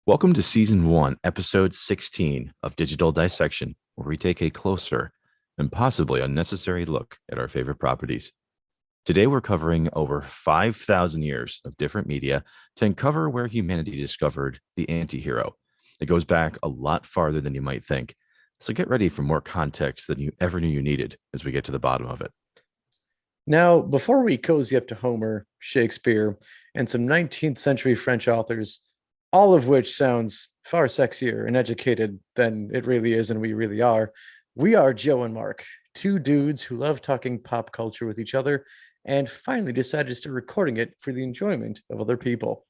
Welcome to Season 1, Episode 16 of Digital Dissection, where we take a closer and possibly unnecessary look at our favorite properties. Today, we're covering over 5,000 years of different media to uncover where humanity discovered the Antihero. It goes back a lot farther than you might think, so get ready for more context than you ever knew you needed as we get to the bottom of it. Now, before we cozy up to Homer, Shakespeare, and some 19th century French authors, all of which sounds far sexier and educated than it really is and we really are, we are Joe and Mark, two dudes who love talking pop culture with each other and finally decided to start recording it for the enjoyment of other people.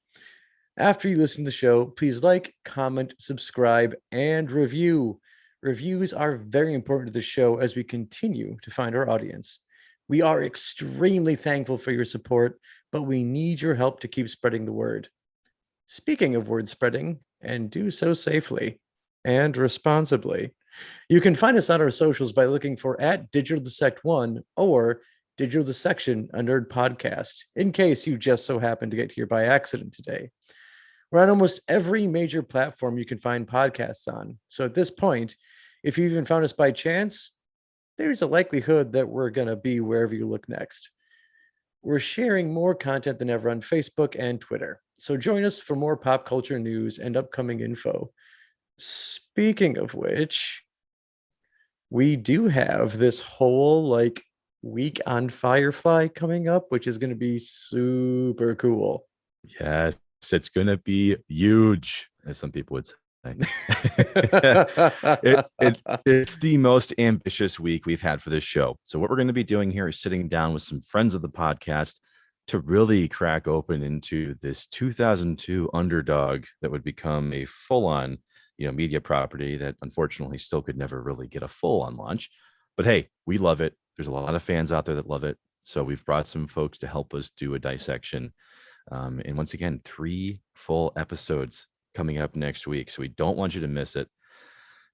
After you listen to the show, please like, comment, subscribe, and review. Reviews are very important to the show as we continue to find our audience. We are extremely thankful for your support, but we need your help to keep spreading the word. Speaking of word spreading, and do so safely and responsibly, you can find us on our socials by looking for @DigitalDissect1 or Digital Dissection, a nerd podcast, in case you just so happen to get here by accident today. We're on almost every major platform you can find podcasts on. So at this point, if you even found us by chance, there's a likelihood that we're going to be wherever you look next. We're sharing more content than ever on Facebook and Twitter. So join us for more pop culture news and upcoming info. Speaking of which, we do have this whole week on Firefly coming up, which is going to be super cool. Yes, it's going to be huge, as some people would say. It's the most ambitious week we've had for this show. So what we're going to be doing here is sitting down with some friends of the podcast to really crack open into this 2002 underdog that would become a full-on, media property that unfortunately still could never really get a full-on launch. But hey, we love it. There's a lot of fans out there that love it. So we've brought some folks to help us do a dissection. And once again, 3 full episodes coming up next week. So we don't want you to miss it.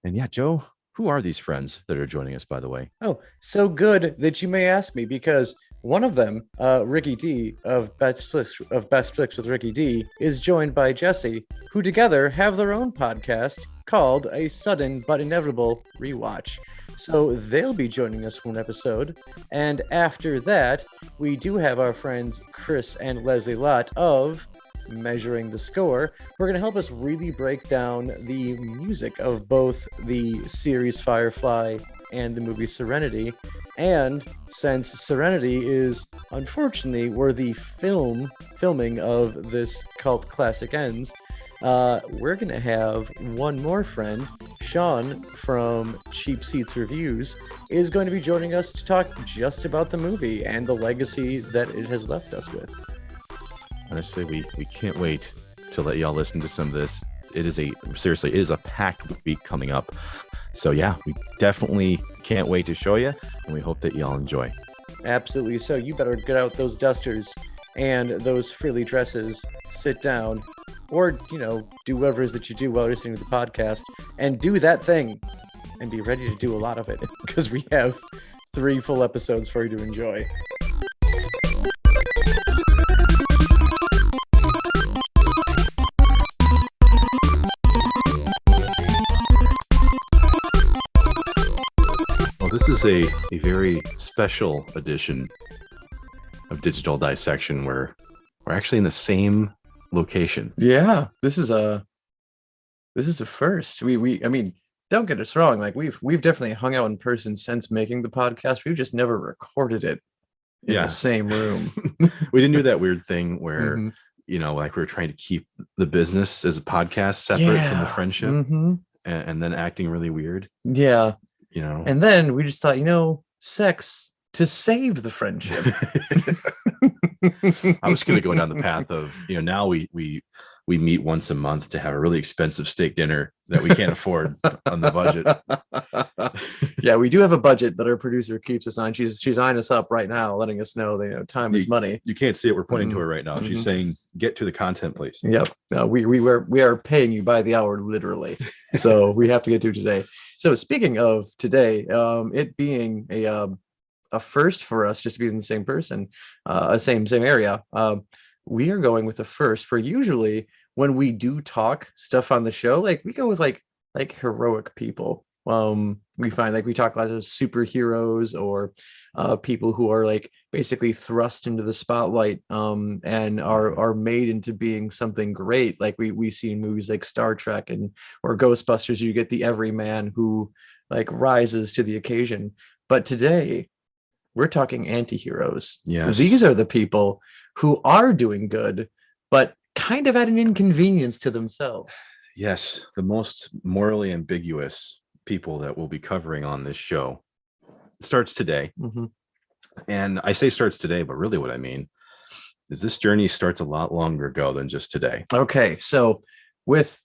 And yeah, Joe, who are these friends that are joining us, by the way? Oh, so good that you may ask me, because one of them, Ricky D of Best Flicks with Ricky D, is joined by Jesse, who together have their own podcast called A Sudden But Inevitable Rewatch. So they'll be joining us for an episode. And after that, we do have our friends Chris and Leslie Lott of Measuring the Score. We're going to help us really break down the music of both the series Firefly and the movie Serenity. And since Serenity is unfortunately where the filming of this cult classic ends, we're going to have one more friend. Sean from Cheap Seats Reviews is going to be joining us to talk just about the movie and the legacy that it has left us with. Honestly, we can't wait to let y'all listen to some of this. It is a packed week coming up. So yeah, we definitely can't wait to show you, and we hope that y'all enjoy. Absolutely. So you better get out those dusters and those frilly dresses, sit down, or, do whatever it is that you do while listening to the podcast, and do that thing and be ready to do a lot of it, because we have 3 full episodes for you to enjoy. This is a very special edition of Digital Dissection where we're actually in the same location. Yeah, this is a first. I mean, don't get us wrong. We've definitely hung out in person since making the podcast. We've just never recorded it in the same room. We didn't do that weird thing where, we were trying to keep the business as a podcast separate from the friendship, and then acting really weird. Yeah. And then we just thought, sex to save the friendship. I was going to go down the path of, now we meet once a month to have a really expensive steak dinner that we can't afford on the budget. Yeah, we do have a budget that our producer keeps us on. She's eyeing us up right now, letting us know that time is money. You can't see it. We're pointing to her right now. She's saying, "Get to the content, please." Yep. We are paying you by the hour, literally. So we have to get to today. So speaking of today, it being a first for us just to be in the same person, same area. We are going with the first, for usually when we do talk stuff on the show, like we go with like heroic people. We find like we talk a lot of superheroes or people who are like basically thrust into the spotlight and are made into being something great. Like we see in movies like Star Trek and or Ghostbusters, you get the everyman who like rises to the occasion. But today we're talking anti-heroes. Yes. These are the people who are doing good, but kind of at an inconvenience to themselves. Yes, the most morally ambiguous people that we'll be covering on this show starts today. Mm-hmm. And I say starts today, but really what I mean is this journey starts a lot longer ago than just today. Okay, so with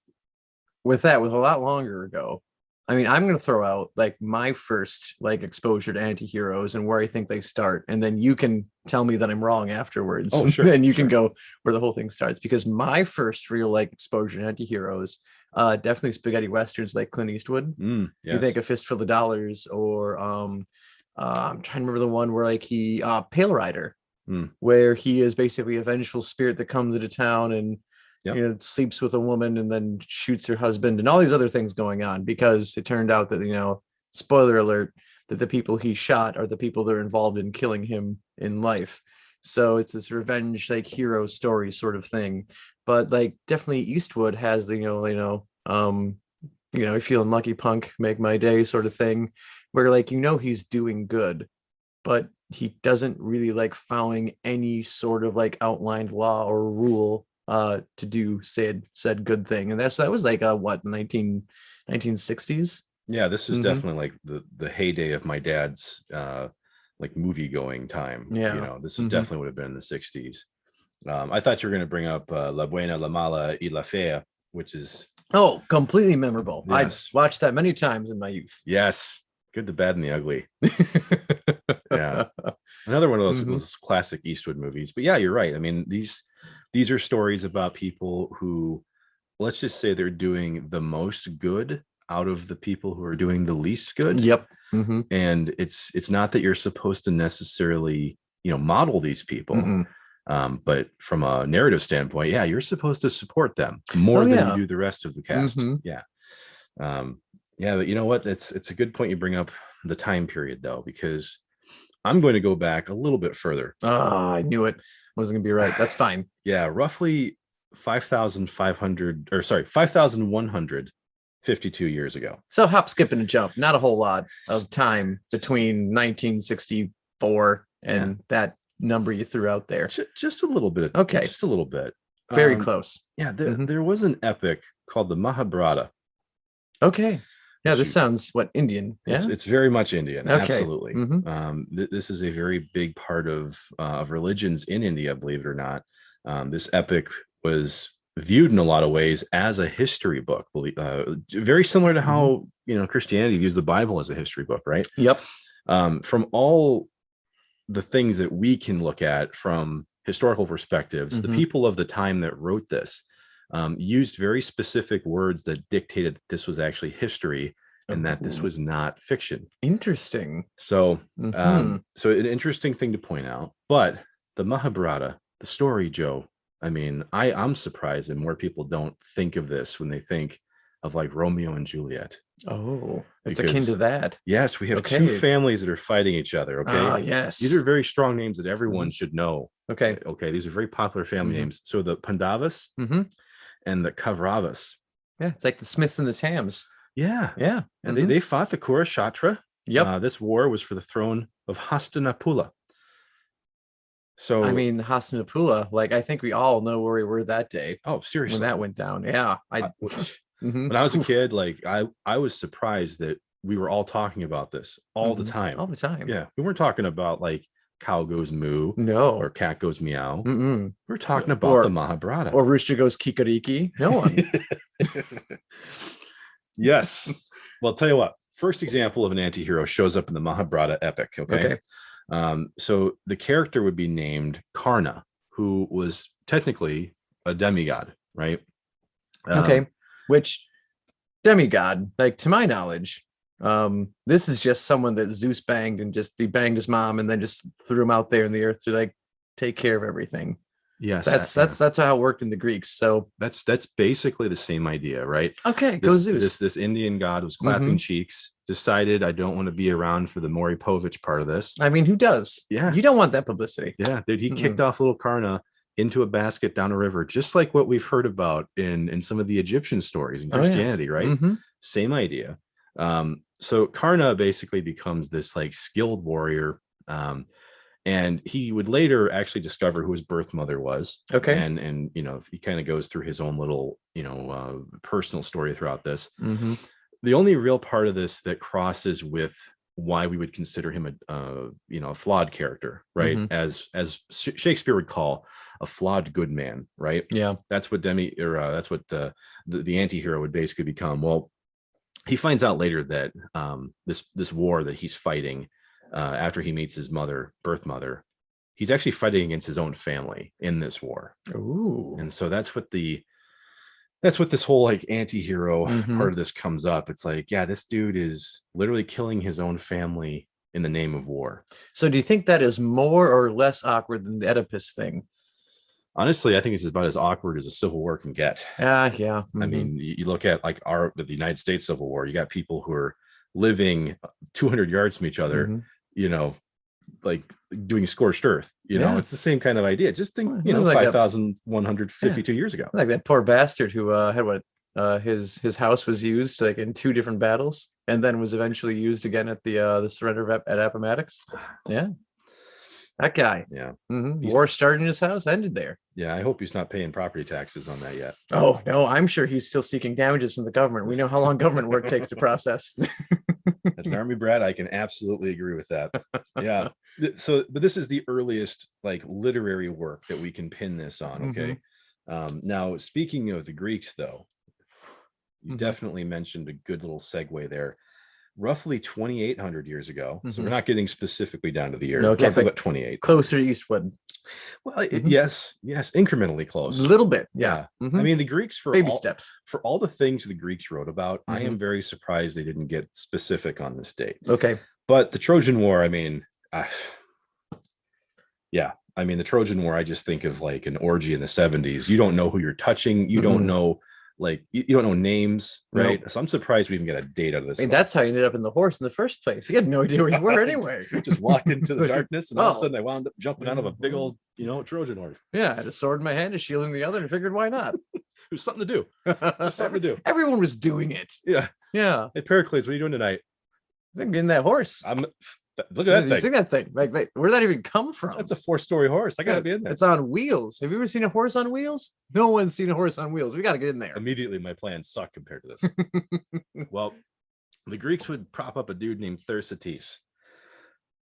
a lot longer ago, I mean, I'm going to throw out like my first like exposure to anti-heroes and where I think they start, and then you can tell me that I'm wrong afterwards. Oh, sure. Then you can go where the whole thing starts, because my first real like exposure to anti-heroes, definitely spaghetti westerns like Clint Eastwood. Yes. You think A Fistful of Dollars, or I'm trying to remember the one where like he Pale Rider, where he is basically a vengeful spirit that comes into town and sleeps with a woman and then shoots her husband and all these other things going on, because it turned out that, spoiler alert, that the people he shot are the people that are involved in killing him in life. So it's this revenge like hero story sort of thing. But like definitely Eastwood has the, you're feeling lucky punk, make my day sort of thing, where like, he's doing good, but he doesn't really like following any sort of like outlined law or rule to do said good thing. And that was like 1960s. Yeah, this is definitely like the heyday of my dad's like movie going time. Yeah, this is definitely would have been in the 60s. I thought you were going to bring up La Buena, La Mala y La Fea, which is completely memorable. Yes. I watched that many times in my youth. Yes, good, the bad, and the ugly. Yeah, another one of those classic Eastwood movies. But yeah, you're right. I mean, these are stories about people who, let's just say, they're doing the most good out of the people who are doing the least good. Yep. And it's not that you're supposed to necessarily model these people, but from a narrative standpoint, yeah, you're supposed to support them more than you do the rest of the cast. Yeah. But you know what, it's a good point you bring up the time period, though, because I'm going to go back a little bit further. I knew it wasn't gonna be right. That's fine. Yeah, roughly 5,152 years ago. So hop, skip, and a jump. Not a whole lot of time between 1964 and that number you threw out there. Just a little bit. Okay. Just a little bit. Very close. Yeah, there was an epic called the Mahabrata. Okay. Yeah, this sounds Indian. Yeah, it's very much Indian. Okay. Absolutely. This is a very big part of religions in India, believe it or not. This epic was viewed in a lot of ways as a history book, very similar to how Christianity views the Bible as a history book, right? Yep. From all the things that we can look at from historical perspectives, the people of the time that wrote this used very specific words that dictated that this was actually history and that this was not fiction. Interesting. So, so an interesting thing to point out. But the Mahabrata, the story, Joe, I mean, I'm surprised that more people don't think of this when they think of like Romeo and Juliet. Oh, it's akin to that. Yes, we have two families that are fighting each other. Okay. Yes. These are very strong names that everyone should know. Okay. These are very popular family names. So the Pandavas and the Kauravas. Yeah, it's like the Smiths and the Tams. Yeah. Yeah. And they fought the Kurukshetra. Yep. This war was for the throne of Hastinapula. So I mean, Hastinapula, like I think we all know where we were that day. Oh, seriously. When that went down. Yeah. When I was a kid, like I was surprised that we were all talking about this all the time. All the time. Yeah. We weren't talking about like cow goes moo, no, or cat goes meow. We're talking about the Mahabrata, or rooster goes kikariki. No one. Yes. Well, I'll tell you what. First example of an anti-hero shows up in the Mahabrata epic. Okay. So the character would be named Karna, who was technically a demigod, right? Which demigod, like to my knowledge, this is just someone that Zeus banged and he banged his mom and then just threw him out there in the earth to like take care of everything. Yes, That's how it worked in the Greeks. So that's basically the same idea, right? okay, go Zeus. This Indian god was clapping cheeks, decided I don't want to be around for the Maury Povich part of this. I mean, who does? Yeah, you don't want that publicity. Yeah, dude, he kicked off little Karna into a basket down a river, just like what we've heard about in some of the Egyptian stories in Christianity, right? Same idea. So Karna basically becomes this like skilled warrior. And he would later actually discover who his birth mother was. Okay. And you know, he kind of goes through his own little, you know, personal story throughout this. The only real part of this that crosses with why we would consider him a flawed character, right? As Shakespeare would call a flawed good man, right? Yeah. That's what that's what the antihero would basically become. Well, he finds out later that this war that he's fighting after he meets his birth mother, he's actually fighting against his own family in this war. Ooh. And so that's what this whole like anti-hero part of this comes up. It's like, yeah, this dude is literally killing his own family in the name of war. So do you think that is more or less awkward than the Oedipus thing? Honestly, I think it's about as awkward as a civil war can get. Yeah. I mean, you look at like the United States Civil War, you got people who are living 200 yards from each other, you know, like doing scorched earth, you know, it's the same kind of idea. Just think, you know, like 5,152 years ago. Like that poor bastard who had his house was used like in 2 different battles and then was eventually used again at the surrender at Appomattox. Yeah. That guy. Yeah. War started in his house, ended there. Yeah, I hope he's not paying property taxes on that yet. Oh, no, I'm sure he's still seeking damages from the government. We know how long government work takes to process. As an Army brat, I can absolutely agree with that. Yeah. So, but this is the earliest like literary work that we can pin this on. Okay. Now, speaking of the Greeks, though, you definitely mentioned a good little segue there. Roughly 2,800 years ago. So we're not getting specifically down to the year. Okay, roughly about 28. Closer to Eastwood. Well, yes, incrementally close. A little bit. Yeah. I mean, the Greeks baby steps. For all the things the Greeks wrote about, I am very surprised they didn't get specific on this date. Okay. But the Trojan War, I mean, yeah. I mean, the Trojan War, I just think of like an orgy in the 70s. You don't know who you're touching. You don't know. Like you don't know names, right? Nope. So I'm surprised we even get a date out of this. I mean, that's how you ended up in the horse in the first place. You had no idea where you were anyway. Just walked into the darkness, and all of a sudden I wound up jumping out of a big old, Trojan horse. Yeah, I had a sword in my hand, a shield in the other, and figured, why not? It was something to do. Everyone was doing it. Yeah. Hey, Pericles, what are you doing tonight? I think in that horse. Look at that thing. See that thing? Like, where did that even come from? That's a 4-story horse. I gotta be in there. It's on wheels. Have you ever seen a horse on wheels? No one's seen a horse on wheels. We got to get in there. Immediately, my plans suck compared to this. Well, the Greeks would prop up a dude named Thersites,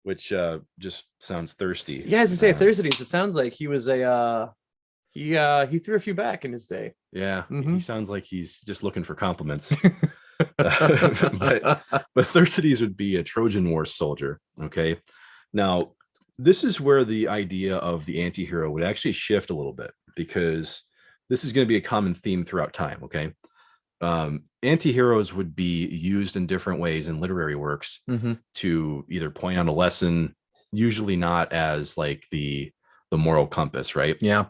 which just sounds thirsty. Yeah, as you say, Thersites. It sounds like he was he threw a few back in his day. Yeah, he sounds like he's just looking for compliments. but Thersites would be a Trojan War soldier. Okay, now this is where the idea of the anti-hero would actually shift a little bit, because this is going to be a common theme throughout time. Okay, anti-heroes would be used in different ways in literary works to either point out a lesson, usually not as like the moral compass, right? Yeah.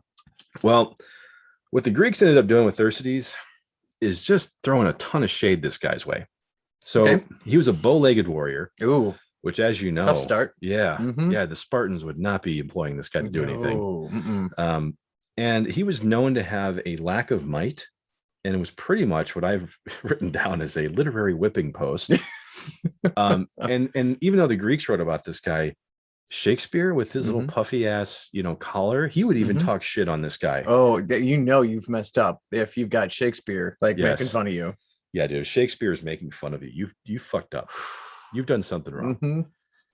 Well, what the Greeks ended up doing with Thersites is just throwing a ton of shade this guy's way. So he was a bow-legged warrior. Ooh, which, as you know, tough start. Yeah, yeah. The Spartans would not be employing this guy to do anything. And he was known to have a lack of might, and it was pretty much what I've written down as a literary whipping post. And even though the Greeks wrote about this guy, Shakespeare, with his little puffy ass, collar, he would even talk shit on this guy. Oh, you've messed up if you've got Shakespeare making fun of you. Yeah, dude, Shakespeare is making fun of you. You fucked up. You've done something wrong.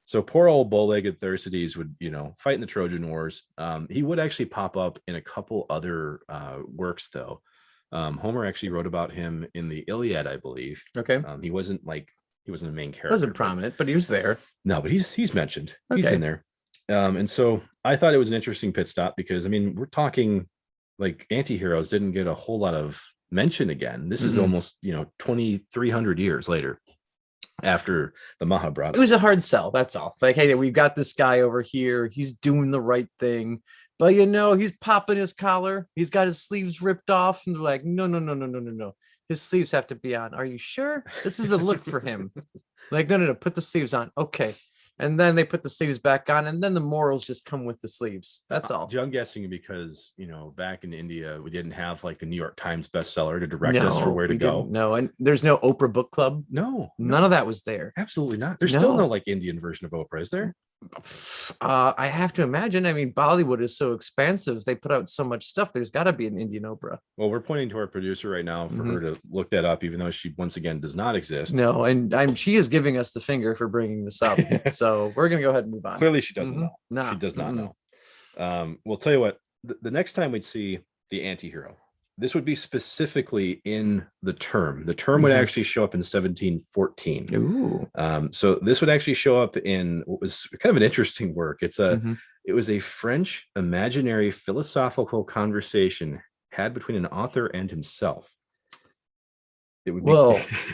So poor old bow-legged Thersites would, fight in the Trojan Wars. He would actually pop up in a couple other works, though. Homer actually wrote about him in the Iliad, I believe. Okay. He wasn't a main character. Wasn't prominent, but he was there. No, but he's mentioned. Okay. He's in there. And so I thought it was an interesting pit stop, because, I mean, we're talking like anti-heroes didn't get a whole lot of mention again. This is almost, 2,300 years later after the Mahabrata. It was a hard sell. That's all. Like, hey, we've got this guy over here. He's doing the right thing. But he's popping his collar. He's got his sleeves ripped off, and they're like, no, no, no, no, no, no, no. His sleeves have to be on. Are you sure? This is a look for him. Like, no, no, no. Put the sleeves on. Okay. And then they put the sleeves back on, and then the morals just come with the sleeves. That's all. I'm guessing because back in India we didn't have like the New York Times bestseller to direct us for where to go. No, and there's no Oprah book club. No, none of that was there. Absolutely not. There's still no like Indian version of Oprah, is there? I have to imagine. I mean, Bollywood is so expansive. They put out so much stuff. There's got to be an Indian Oprah. Well, we're pointing to our producer right now for her to look that up, even though she once again does not exist. No, and she is giving us the finger for bringing this up. So we're gonna go ahead and move on. Clearly, she doesn't know. No, she does not know. We'll tell you what. The next time we'd see the Antihero, this would be specifically in the term. The term would actually show up in 1714. Ooh. So this would actually show up in what was kind of an interesting work. It was a French imaginary philosophical conversation had between an author and himself. It would be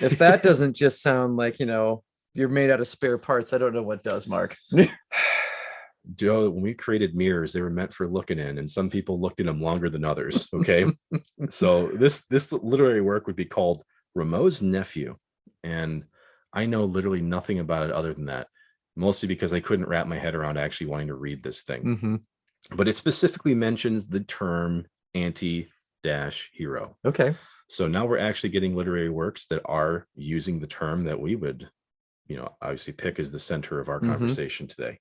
if that doesn't just sound like you're made out of spare parts, I don't know what does, Mark. Joe, when we created mirrors, they were meant for looking in, and some people looked in them longer than others. Okay. So this literary work would be called Rameau's Nephew, and I know literally nothing about it other than that, mostly because I couldn't wrap my head around actually wanting to read this thing. But it specifically mentions the term anti-hero. Okay. So now we're actually getting literary works that are using the term that we would obviously pick as the center of our conversation today.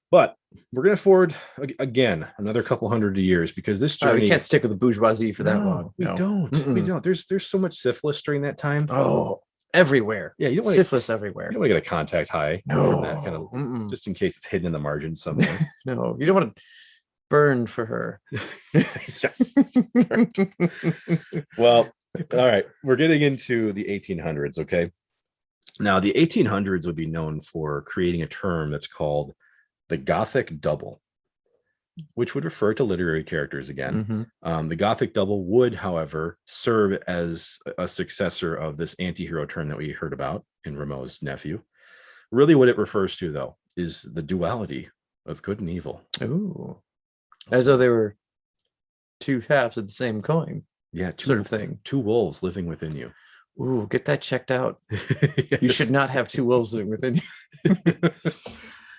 But we're going to forward again another couple hundred years, because this journey, we can't stick with the bourgeoisie for that long. We don't. There's so much syphilis during that time. Oh, everywhere. Yeah, you don't want syphilis everywhere. You don't want to get a contact high from that kind of, just in case it's hidden in the margins somewhere. No, you don't want to burn for her. Yes. Well, all right. We're getting into the 1800s. Okay. Now, the 1800s would be known for creating a term that's called the Gothic Double, which would refer to literary characters again. The Gothic Double would, however, serve as a successor of this anti-hero term that we heard about in Rameau's Nephew. Really, what it refers to, though, is the duality of good and evil. Ooh. As though they were two halves of the same coin. Yeah, sort of thing. Two wolves living within you. Ooh, get that checked out. Yes. You should not have two wolves living within you.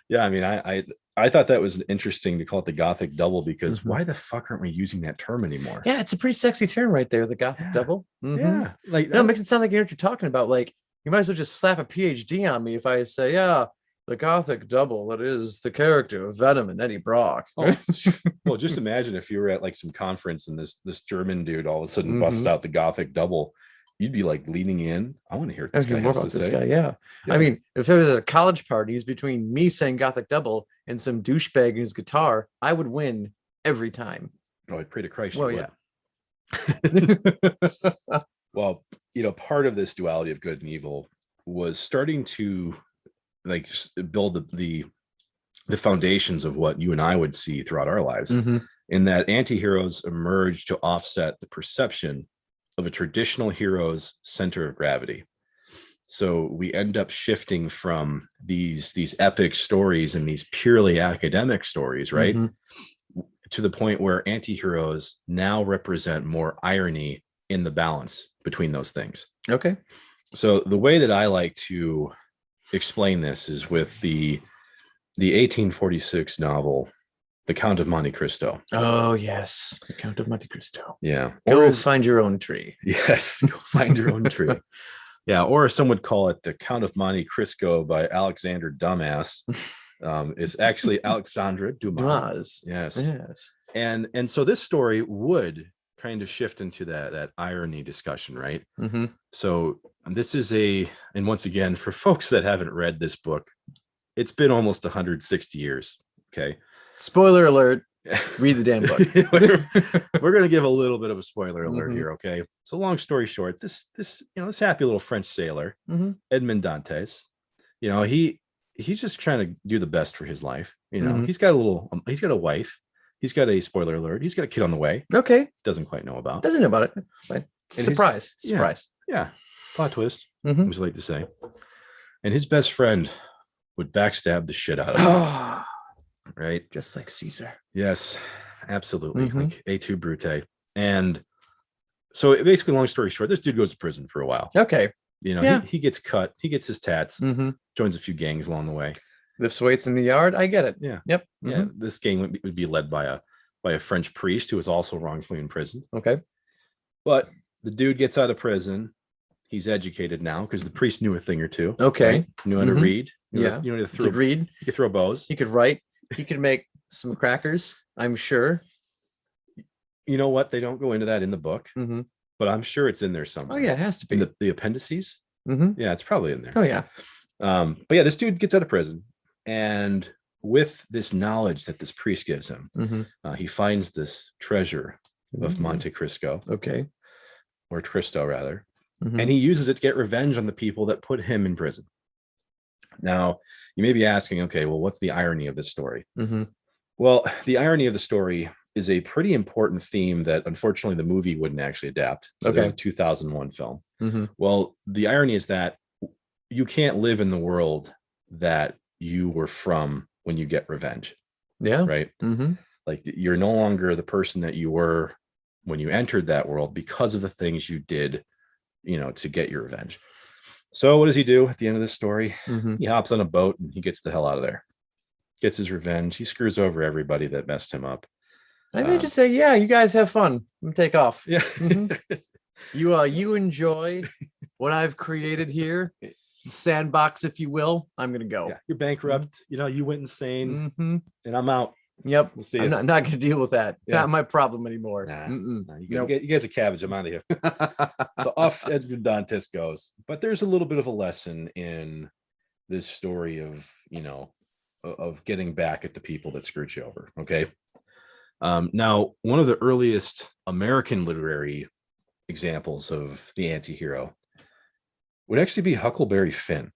Yeah, I mean, I thought that was interesting to call it the Gothic Double, because why the fuck aren't we using that term anymore? Yeah, it's a pretty sexy term right there, the Gothic Double. Yeah, like it makes it sound like you know what you're talking about. Like, you might as well just slap a PhD on me if I say, yeah, the Gothic Double, that is the character of Venom and Eddie Brock. Oh, well, just imagine if you were at like some conference and this German dude all of a sudden busts out the Gothic Double. You'd be like leaning in. I want to hear what this guy has to say. Yeah. I mean, if there was a college parties between me saying Gothic Double and some douchebag and his guitar, I would win every time. Oh, I'd pray to Christ. Well, yeah. Well, part of this duality of good and evil was starting to like build the foundations of what you and I would see throughout our lives. In that anti-heroes emerged to offset the perception of a traditional hero's center of gravity. So we end up shifting from these epic stories and these purely academic stories, right? To the point where anti-heroes now represent more irony in the balance between those things. Okay. So the way that I like to explain this is with the 1846 novel, The Count of Monte Cristo. Oh, yes. The Count of Monte Cristo. Yeah. Go find your own tree. Yes. Go find your own tree. Yeah. Or some would call it The Count of Monte Cristo by Alexander Dumbass. It's actually Alexandre Dumas. Yes. And so this story would kind of shift into that irony discussion, right? So this is and once again, for folks that haven't read this book, it's been almost 160 years. Okay. Spoiler alert. Read the damn book. We're going to give a little bit of a spoiler alert here. Okay. So long story short, this happy little French sailor, Edmond Dantes, he's just trying to do the best for his life. He's got a wife. He's got a spoiler alert. He's got a kid on the way. Okay. Doesn't quite know about. Doesn't know about it. Fine. Surprise. Yeah. Plot twist. Would you like to say? And his best friend would backstab the shit out of him. right? Just like Caesar. Yes, absolutely. Mhm. Like A tu Brute. And so basically, long story short, this dude goes to prison for a while. Okay. You know, Yeah. he gets cut, he gets his tats, Mm-hmm. joins a few gangs along the way. Lifts weights in the yard. I get it. Yeah. Yep. Yeah. This gang would be led by a French priest who was also wrongfully imprisoned. Okay. But the dude gets out of prison. He's educated now because the priest knew a thing or two. Okay. Right? Knew how to read. Knew Yeah. how to, you know, He could read. He could throw bows. He could write. He could make some crackers, I'm sure. You know what? They don't go into that in the book, but I'm sure it's in there somewhere. Oh, yeah, it has to be. In the appendices. Yeah, it's probably in there. Oh, yeah. But yeah, this dude gets out of prison. And with this knowledge that this priest gives him, he finds this treasure of Monte Cristo. Okay. Or Cristo, rather. And he uses it to get revenge on the people that put him in prison. Now, you may be asking, okay, well, what's the irony of this story? Well, the irony of the story is a pretty important theme that unfortunately the movie wouldn't actually adapt. So okay. A 2001 film. Well, the irony is that you can't live in the world that you were from when you get revenge. Yeah. Right. Like you're no longer the person that you were when you entered that world because of the things you did, you know, to get your revenge. So what does he do at the end of this story? He hops on a boat and he gets the hell out of there. Gets his revenge. He screws over everybody that messed him up. I think just say, yeah, you guys have fun. I'm take off. Yeah. You enjoy what I've created here. Sandbox, if you will. I'm gonna go. Yeah, you're bankrupt. You know, you went insane, and I'm out. Yep. We'll see. I'm not gonna deal with that. Yeah. Not my problem anymore. Nah, you guys a cabbage. I'm out of here. So off Edgar Dantes goes. But there's a little bit of a lesson in this story of, you know, of getting back at the people that screwed you over. Okay. Now, one of the earliest American literary examples of the anti-hero would actually be Huckleberry Finn.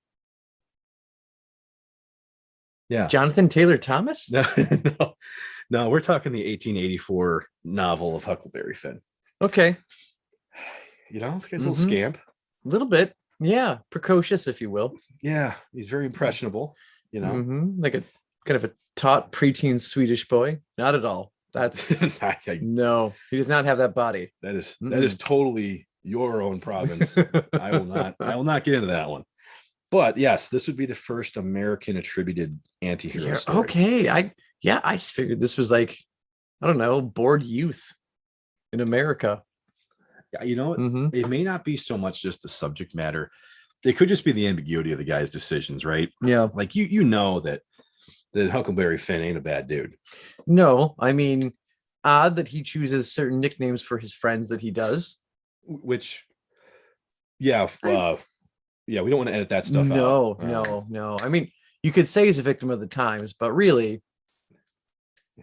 Yeah. Jonathan Taylor Thomas? No, we're talking the 1884 novel of Huckleberry Finn. Okay. You know, this guy's a little scamp. A little bit. Yeah. Precocious, if you will. Yeah. He's very impressionable, you know. Like a kind of a taut preteen Swedish boy. Not at all. That's no, he does not have that body. That is totally your own province. I will not get into that one. But yes, this would be the first American attributed anti-hero story. Okay. I just figured this was like, I don't know, bored youth in America. Yeah, you know, it may not be so much just the subject matter. It could just be the ambiguity of the guy's decisions, right? Yeah. Like you know that Huckleberry Finn ain't a bad dude. No, I mean, odd that he chooses certain nicknames for his friends that he does. Which, yeah, we don't want to edit that stuff out. No. I mean, you could say he's a victim of the times, but really,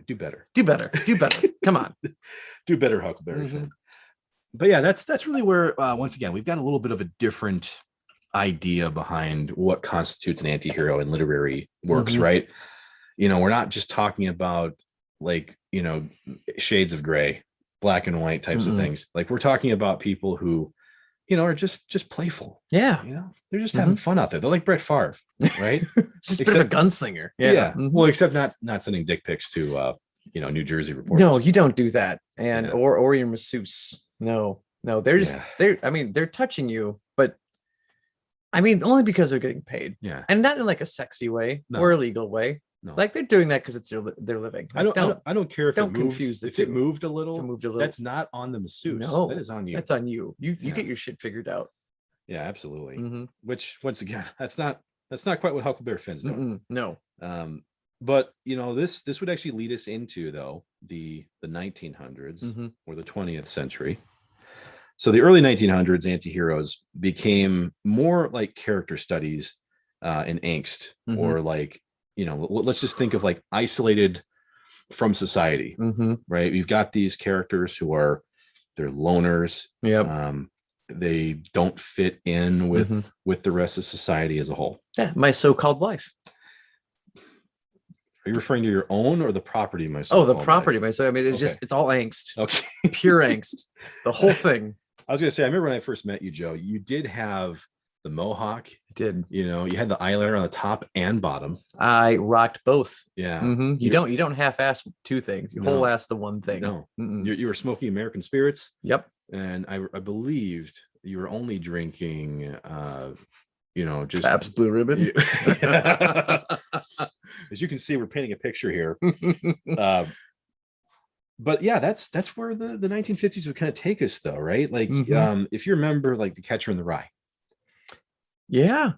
do better. Come on, do better, Huckleberry Finn. But yeah, that's really where once again we've got a little bit of a different idea behind what constitutes an anti-hero in literary works, right? You know, we're not just talking about like, you know, shades of gray, black and white types of things. Like we're talking about people who, you know, are just playful. Yeah. You know, they're just having fun out there. They're like Brett Favre, right? Just a bit of a gunslinger. Yeah. Well, except not sending dick pics to, you know, New Jersey reporters. No, you don't do that. And, or your masseuse. No, they're just, they're touching you, but I mean, only because they're getting paid. Yeah. And not in like a sexy way or a legal way. No. Like they're doing that because it's their living. Like, I don't care if don't it moved, confuse the if two. it moved a little. That's not on the masseuse. No, that is on you. That's on you. You get your shit figured out. Yeah, absolutely. Which once again, that's not quite what Huckleberry Finn's doing. No. But you know, this would actually lead us into though the 1900s or the 20th century. So the early 1900s anti-heroes became more like character studies and angst, or like, you know, let's just think of like isolated from society, right? We've got these characters who they're loners. They don't fit in with the rest of society as a whole. Yeah, my so-called life. Are you referring to your own or the property? The property. I mean, it's all angst. Okay. Pure angst. The whole thing. I was going to say, I remember when I first met you, Joe, you did have the mohawk. Did. You know, you had the eyeliner on the top and bottom. I rocked both. Yeah. You don't half-ass two things. You whole-ass the one thing. No. You were smoking American spirits. Yep. And I believed you were only drinking just Pabst Blue Ribbon. As you can see, we're painting a picture here. But yeah, that's where the 1950s would kind of take us, though, right? Like, if you remember, like, The Catcher in the Rye. Yeah.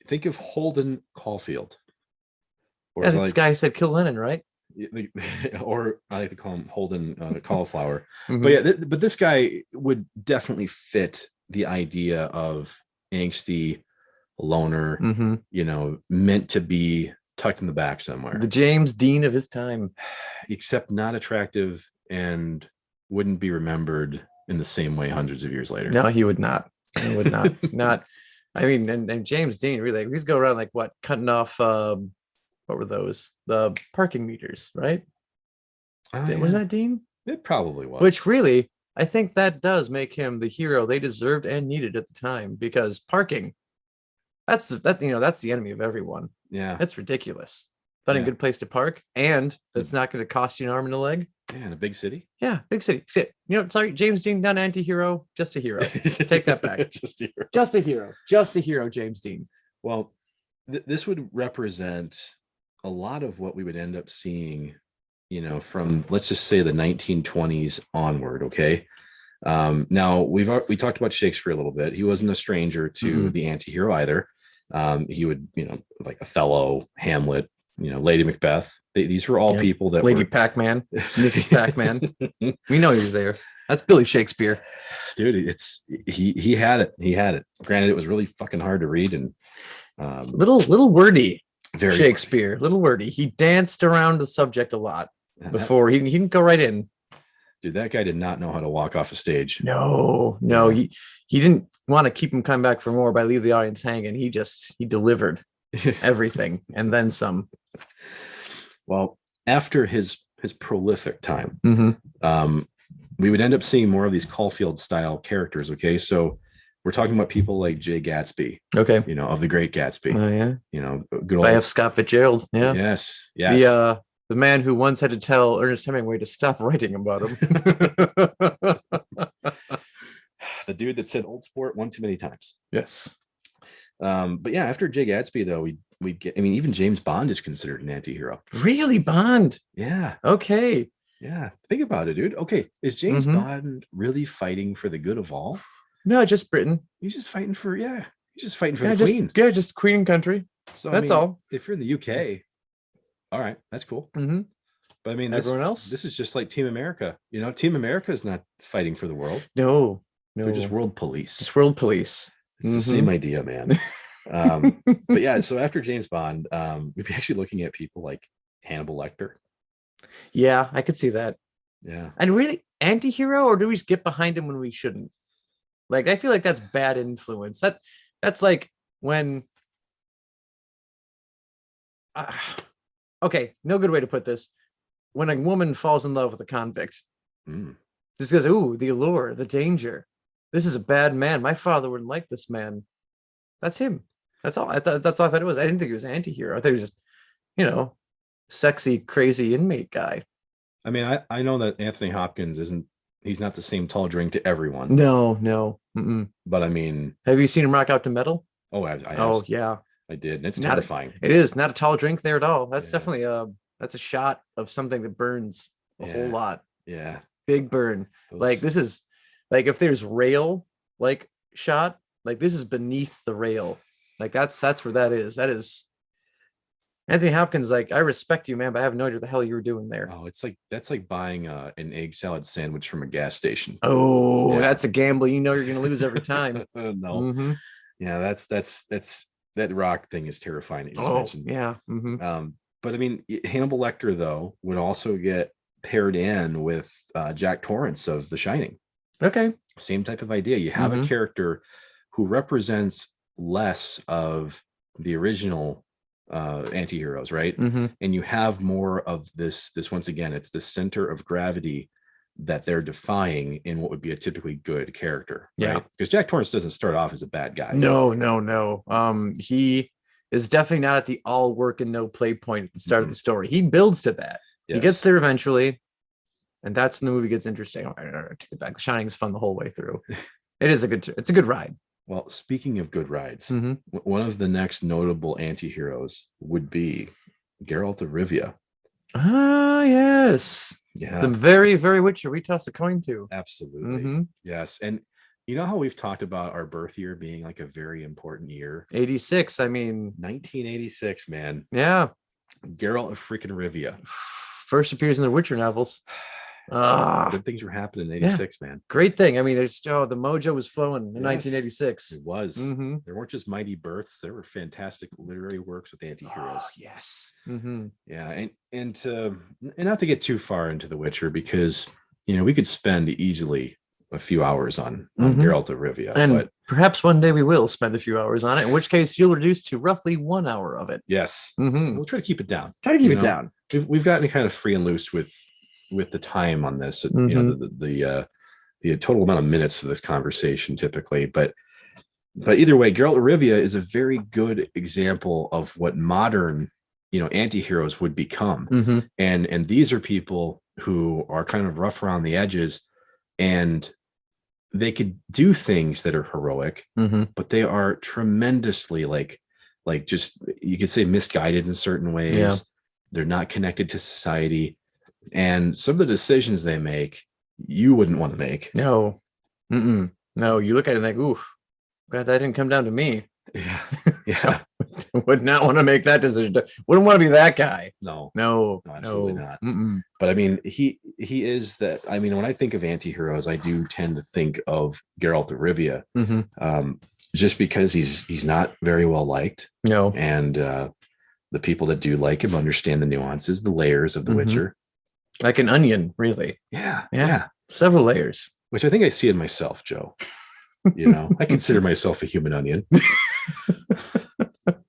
Think of Holden Caulfield. Or this guy said kill Lennon, right? Or I like to call him Holden Cauliflower. But yeah, but this guy would definitely fit the idea of angsty loner, meant to be tucked in the back somewhere. The James Dean of his time. Except not attractive and wouldn't be remembered in the same way hundreds of years later. No, he would not. He would not. Not. I mean, and James Dean, really, he's go around like what, cutting off what were those? The parking meters, right? Was that Dean? It probably was. Which really, I think that does make him the hero they deserved and needed at the time, because parking, that's the enemy of everyone. Yeah. That's ridiculous. Finding a good place to park, and that's not going to cost you an arm and a leg. Yeah, in a big city. Yeah, big city. Sorry, James Dean, not an antihero, just a hero. Take that back. Just a hero, James Dean. Well, this would represent a lot of what we would end up seeing, from, let's just say, the 1920s onward. Okay. Now we talked about Shakespeare a little bit. He wasn't a stranger to the antihero either. He would, like Othello, Hamlet, Lady Macbeth. These were all people that Lady Pac-Man, Mrs. Pac-Man. We know he was there. That's Billy Shakespeare. Dude, he had it. He had it. Granted, it was really fucking hard to read and little wordy. Very Shakespeare, wordy. Little wordy. He danced around the subject a lot before he didn't go right in. Dude, that guy did not know how to walk off a stage. No, he didn't want to keep him coming back for more by leave the audience hanging. He delivered everything and then some. Well, after his prolific time, we would end up seeing more of these Caulfield style characters. Okay, so we're talking about people like Jay Gatsby. Okay, of the Great Gatsby. Oh yeah, good old F. Scott Fitzgerald. Yeah. Yes. The man who once had to tell Ernest Hemingway to stop writing about him. The dude that said old sport one too many times. Yes. But yeah, after Jay Gatsby, though, we get, even James Bond is considered an anti-hero. Really? Bond? Yeah. Okay. Yeah. Think about it, dude. Okay. Is James Bond really fighting for the good of all? No, just Britain. He's just fighting for the Queen. Just Queen country. So that's all. If you're in the UK, all right, that's cool. But everyone else, this is just like Team America. Team America is not fighting for the world. No, they're just world police. It's world police. It's the same idea, man. But yeah, so after James Bond, we'd be actually looking at people like Hannibal Lecter. Yeah, I could see that. Yeah. And really, anti-hero, or do we just get behind him when we shouldn't? Like, I feel like that's bad influence. That's like when okay, no good way to put this. When a woman falls in love with a convict, just goes, ooh, the allure, the danger. This is a bad man. My father wouldn't like this man. That's him. That's all. That's all I thought it was. I didn't think he was an anti-hero. I thought he was just, sexy, crazy inmate guy. I mean, I know that Anthony Hopkins he's not the same tall drink to everyone. No. But I mean, have you seen him rock out to metal? Oh, yeah. I did. And it's terrifying. It is not a tall drink there at all. That's definitely that's a shot of something that burns a whole lot. Yeah. Big burn. Like, this is like, if there's rail like shot, like, this is beneath the rail. Like, that's where that is. That is Anthony Hopkins. Like, I respect you, man, but I have no idea what the hell you were doing there. Oh, that's like buying an egg salad sandwich from a gas station. Oh, that's a gamble. You're going to lose every time. No. Yeah, that's that rock thing is terrifying that you just mentioned. Yeah. But I mean, Hannibal Lecter, though, would also get paired in with Jack Torrance of The Shining. Okay. Same type of idea. You have a character who represents less of the original anti-heroes, right? And you have more of this once again, it's the center of gravity that they're defying in what would be a typically good character. Yeah. Right? Because Jack Torrance doesn't start off as a bad guy. No. He is definitely not at the all work and no play point at the start of the story. He builds to that. Yes. He gets there eventually, and that's when the movie gets interesting. Take it back. The Shining is fun the whole way through. It's a good ride. Well, speaking of good rides, one of the next notable anti-heroes would be Geralt Orivia. Ah, yes. Yeah. The very, very Witcher we toss a coin to. Absolutely. Yes. And you know how we've talked about our birth year being like a very important year? 86. I mean, 1986, man. Yeah. Geralt of freaking Rivia. First appears in the Witcher novels. Good things were happening in 86, man. Great thing. I mean, the mojo was flowing in 1986. It was. There weren't just mighty births. There were fantastic literary works with anti-heroes. Yes. Yeah. And not to get too far into The Witcher, because, we could spend easily a few hours on Geralt of Rivia. And perhaps one day we will spend a few hours on it, in which case you'll reduce to roughly 1 hour of it. Yes. We'll try to keep it down. We've gotten kind of free and loose with the time on this, the total amount of minutes of this conversation typically, but either way, Geralt Orivia is a very good example of what modern, anti-heroes would become. And these are people who are kind of rough around the edges, and they could do things that are heroic, but they are tremendously like just, you could say, misguided in certain ways. Yeah. They're not connected to society. And some of the decisions they make, you wouldn't want to make. No. No, you look at it and think, oof, glad that didn't come down to me. Yeah. Would not want to make that decision. Wouldn't want to be that guy. No, absolutely not. But I mean, he is that. I mean, when I think of anti-heroes, I do tend to think of Geralt of Rivia, just because he's not very well liked. No. And the people that do like him understand the nuances, the layers of The Witcher. Like an onion, really. Yeah. Several layers. Which I think I see in myself, Joe. I consider myself a human onion.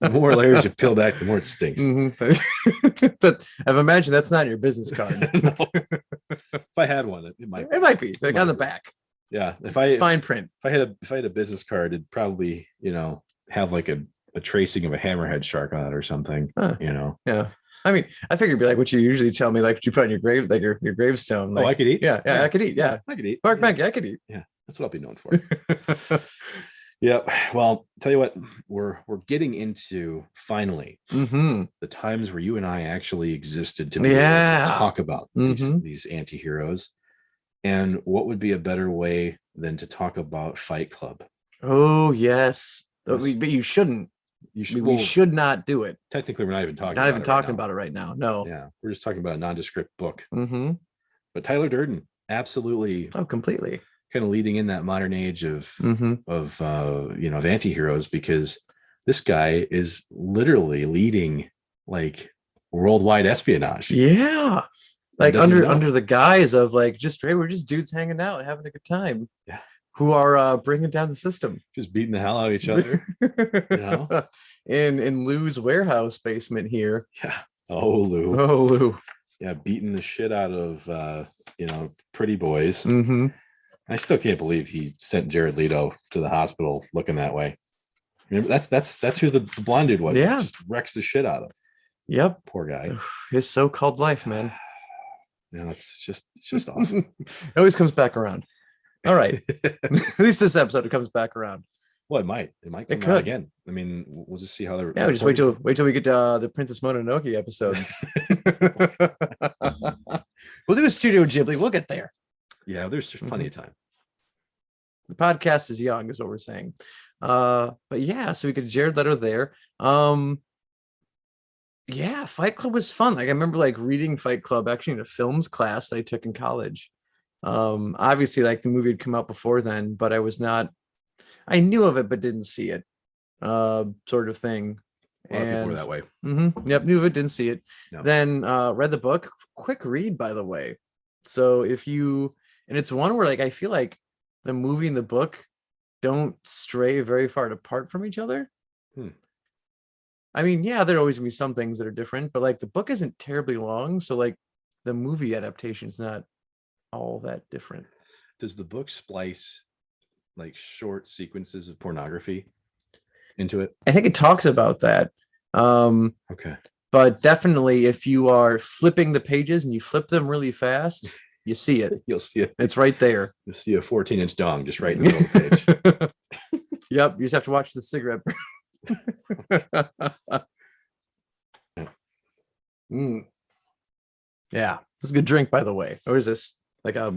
The more layers you peel back, the more it stinks. But I've imagined that's not your business card. No. If I had one, it might be. Like on the back. Yeah. It's fine print. If I had a business card, it'd probably, have like a tracing of a hammerhead shark on it or something. Yeah. I mean, I figured it'd be like what you usually tell me, like what you put on your grave, like your gravestone. Like, I could eat. Yeah, I could eat. Yeah, I could eat. Mark Mackey, I could eat. Yeah, that's what I'll be known for. Yeah. Well, tell you what, we're getting into finally the times where you and I actually existed to be able to talk about these anti-heroes. And what would be a better way than to talk about Fight Club? Oh, yes. But you shouldn't. We should not do it. Technically, we're not even talking about it right now. No. Yeah. We're just talking about a nondescript book. But Tyler Durden, absolutely. Oh, completely. Kind of leading in that modern age of anti-heroes, because this guy is literally leading like worldwide espionage. Yeah. Like under the guise of like, we're just dudes hanging out, having a good time. Yeah. Who are bringing down the system, just beating the hell out of each other, in Lou's warehouse basement here. Yeah. Oh, Lou. Yeah, beating the shit out of pretty boys. I still can't believe he sent Jared Leto to the hospital looking that way. Remember, that's who the blonde dude was. Yeah, just wrecks the shit out of. Yep, poor guy. His so-called life, man. No, it's just awful. It always comes back around. All right. At least this episode it comes back around. Well, it might come out again. I mean, we'll just see how they're. Yeah, we'll just wait till we get the Princess Mononoke episode. We'll do a Studio Ghibli. We'll get there. Yeah, there's plenty of time. The podcast is young, is what we're saying. But yeah, so we get Jared Leto there. Yeah, Fight Club was fun. Like I remember like reading Fight Club actually in a films class that I took in college. Obviously like the movie had come out before then, but I knew of it but didn't see it, sort of thing. A lot of people were that way. Yep, knew of it, didn't see it. No. Then read the book. Quick read, by the way. So and it's one where like I feel like the movie and the book don't stray very far apart from each other. I mean, yeah, there always gonna be some things that are different, but like the book isn't terribly long, so like the movie adaptation is not all that different. Does the book splice like short sequences of pornography into it? I think it talks about that. Okay. But definitely, if you are flipping the pages and you flip them really fast, you see it. You'll see it. It's right there. You'll see a 14-inch dong just right in the middle of the page. Yep. You just have to watch the cigarette. Yeah. It's a good drink, by the way. Or is this like a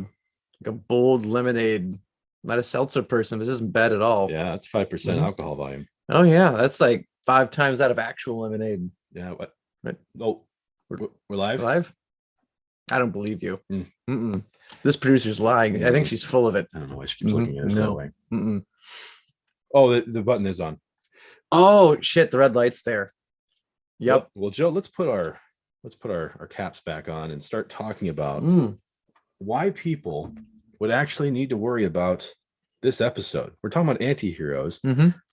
bold lemonade? Not a seltzer person. This isn't bad at all. Yeah, that's 5% alcohol volume. Oh, yeah. That's like 5 times out of actual lemonade. Yeah. What? Right. Oh, we're live? Live? I don't believe you. This producer's lying. I think she's full of it. I don't know why she keeps looking at us that way. Oh, the button is on. Oh shit! The red light's there. Yep. Well, Joe, let's put our caps back on and start talking about why people would actually need to worry about this episode. We're talking about anti-heroes.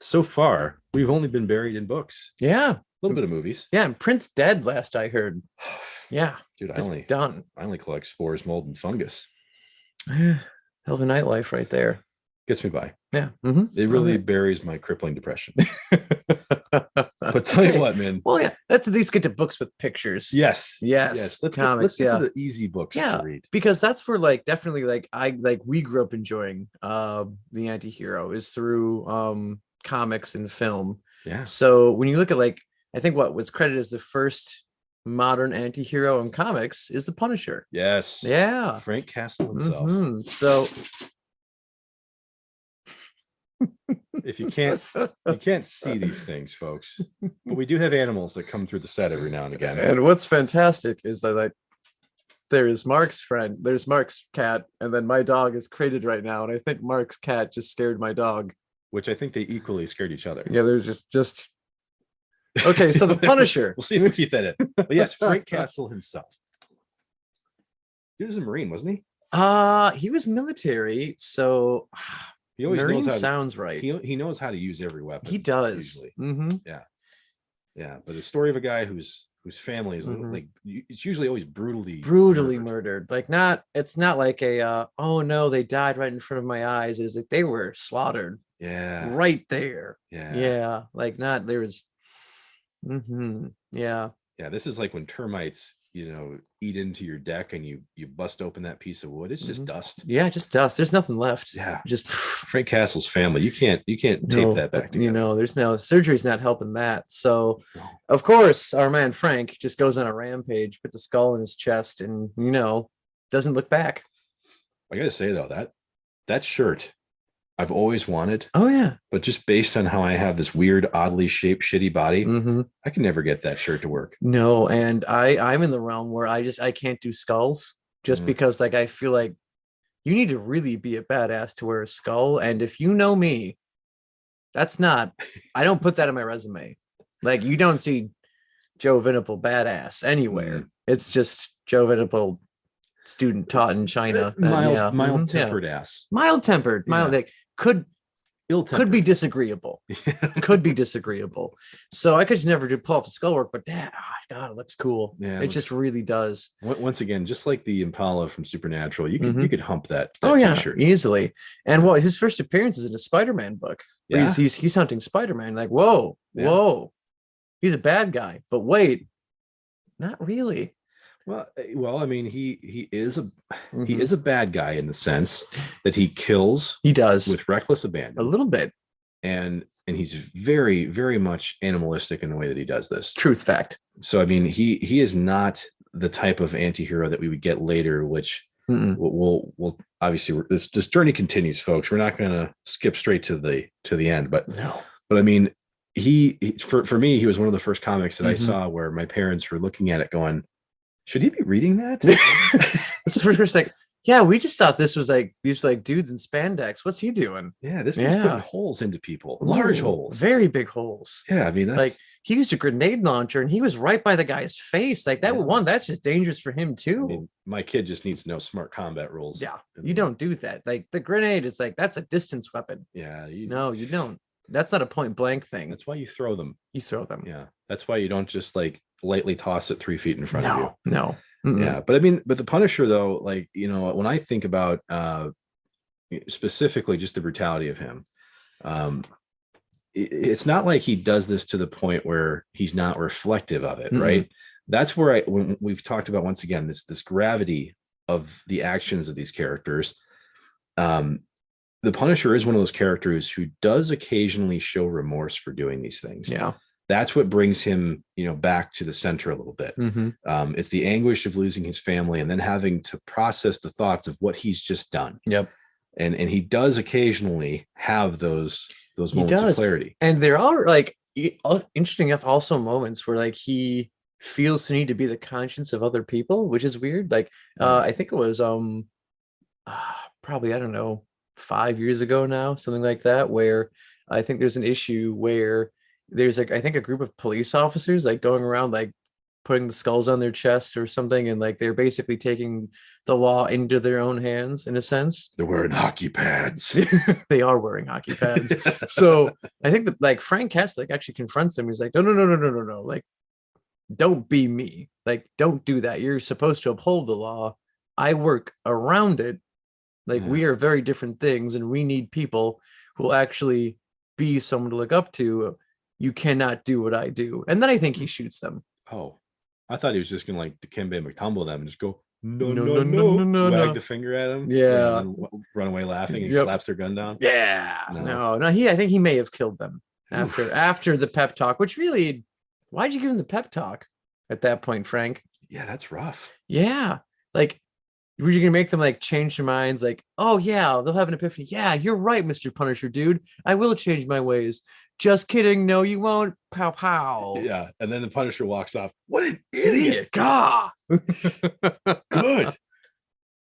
So far, we've only been buried in books. Yeah. A little bit of movies. Yeah, and Prince dead last I heard. Yeah. Dude, I only collect spores, mold, and fungus. Hell of a nightlife right there. Gets me by. Yeah. It really buries my crippling depression. But tell you what, man. Well, yeah, let's at least get to books with pictures. Yes. Let's get to the easy books to read. Because that's where definitely we grew up enjoying the anti-hero is through comics and film. Yeah. So when you look at I think what was credited as the first modern anti-hero in comics is the Punisher. Yes. Yeah. Frank Castle himself. So if you can't see these things, folks, but we do have animals that come through the set every now and again. And what's fantastic is that there's Mark's cat, and then my dog is crated right now, and I think Mark's cat just scared my dog. Which I think they equally scared each other. Yeah, there's just okay. So the Punisher. We'll see if we keep that in. But yes, Frank Castle himself. He was a Marine, wasn't he? He was military, so he always Marine knows how sounds right. He knows how to use every weapon. He does. Usually. Yeah. But the story of a guy whose family is it's usually always brutally murdered. It's not like a oh no, they died right in front of my eyes. It's like they were slaughtered. Yeah. Right there. Yeah. There was. Yeah. Yeah. This is like when termites, eat into your deck and you bust open that piece of wood. It's just dust. Yeah, just dust. There's nothing left. Yeah. Just Frank Castle's family. You can't tape that back together. There's no surgery's not helping that. So of course our man Frank just goes on a rampage, puts a skull in his chest, and doesn't look back. I gotta say though, that shirt I've always wanted. Oh yeah. But just based on how I have this weird, oddly shaped, shitty body, I can never get that shirt to work. No, and I'm in the realm where I can't do skulls just because I feel like you need to really be a badass to wear a skull. And if you know me, I don't put that on my resume. You don't see Joe Venable badass anywhere. It's just Joe Venable student taught in China. Mild-tempered ass. Mild-tempered. Could be disagreeable. Could be disagreeable. So I could just never pull off the skull work, but God, it looks cool. Yeah, it just really does. Once again, just like the Impala from Supernatural, you could hump that t-shirt easily. And his first appearance is in a Spider-Man book. Yeah. He's hunting Spider-Man. Whoa, he's a bad guy. But wait, not really. Well, I mean, he is a bad guy in the sense that he kills. He does with reckless abandon, a little bit, and he's very, very much animalistic in the way that he does this. Truth fact. So I mean, he is not the type of anti-hero that we would get later, which we'll obviously this journey continues, folks. We're not going to skip straight to the end, but I mean, for me, he was one of the first comics that I saw where my parents were looking at it going, should he be reading that? It's the first yeah, we just thought this was these dudes in spandex. What's he doing? Yeah, this guy's putting holes into people, large holes, very big holes. Yeah, I mean, that's he used a grenade launcher and he was right by the guy's face. That's just dangerous for him too. I mean, my kid just needs to know smart combat rules. Yeah, you don't do that. The grenade is that's a distance weapon. Yeah, you don't. That's not a point blank thing. That's why you throw them. You throw them. Yeah, that's why you don't just lightly toss it 3 feet in front of you. No. Yeah, but I mean, but the Punisher though, like, when I think about specifically just the brutality of him, um, it's not like he does this to the point where he's not reflective of it, right? That's where when we've talked about, once again, this gravity of the actions of these characters. The Punisher is one of those characters who does occasionally show remorse for doing these things. Yeah. That's what brings him, back to the center a little bit. It's the anguish of losing his family and then having to process the thoughts of what he's just done. Yep. And he does occasionally have those moments of clarity. And there are, like, interesting enough, also moments where, like, he feels the need to be the conscience of other people, which is weird. Like, I think it was probably, I don't know, 5 years ago now, something like that, where I think there's an issue where there's, like, I think a group of police officers, like, going around, like, putting the skulls on their chest or something, and, like, they're basically taking the law into their own hands, in a sense. They're wearing hockey pads. They are wearing hockey pads. So I think that, like, Frank Castle actually confronts him. He's like, no, like, don't be me. Like, don't do that. You're supposed to uphold the law. I work around it. Like, we are very different things, and we need people who will actually be someone to look up to. You cannot do what I do. And then I think he shoots them. Oh, I thought he was just gonna, like, Dikembe McTumble them and just go, no, wag the finger at him, yeah, and then run away laughing, and he slaps their gun down. No, I think he may have killed them after the pep talk, which really, why'd you give him the pep talk at that point, Frank? Yeah, that's rough. Yeah, like, were you gonna make them, like, change their minds? Like, oh yeah, they'll have an epiphany. Yeah, you're right, Mr. Punisher, dude. I will change my ways. Just kidding. No, you won't. Pow pow. Yeah, and then the Punisher walks off. What an idiot! Gah.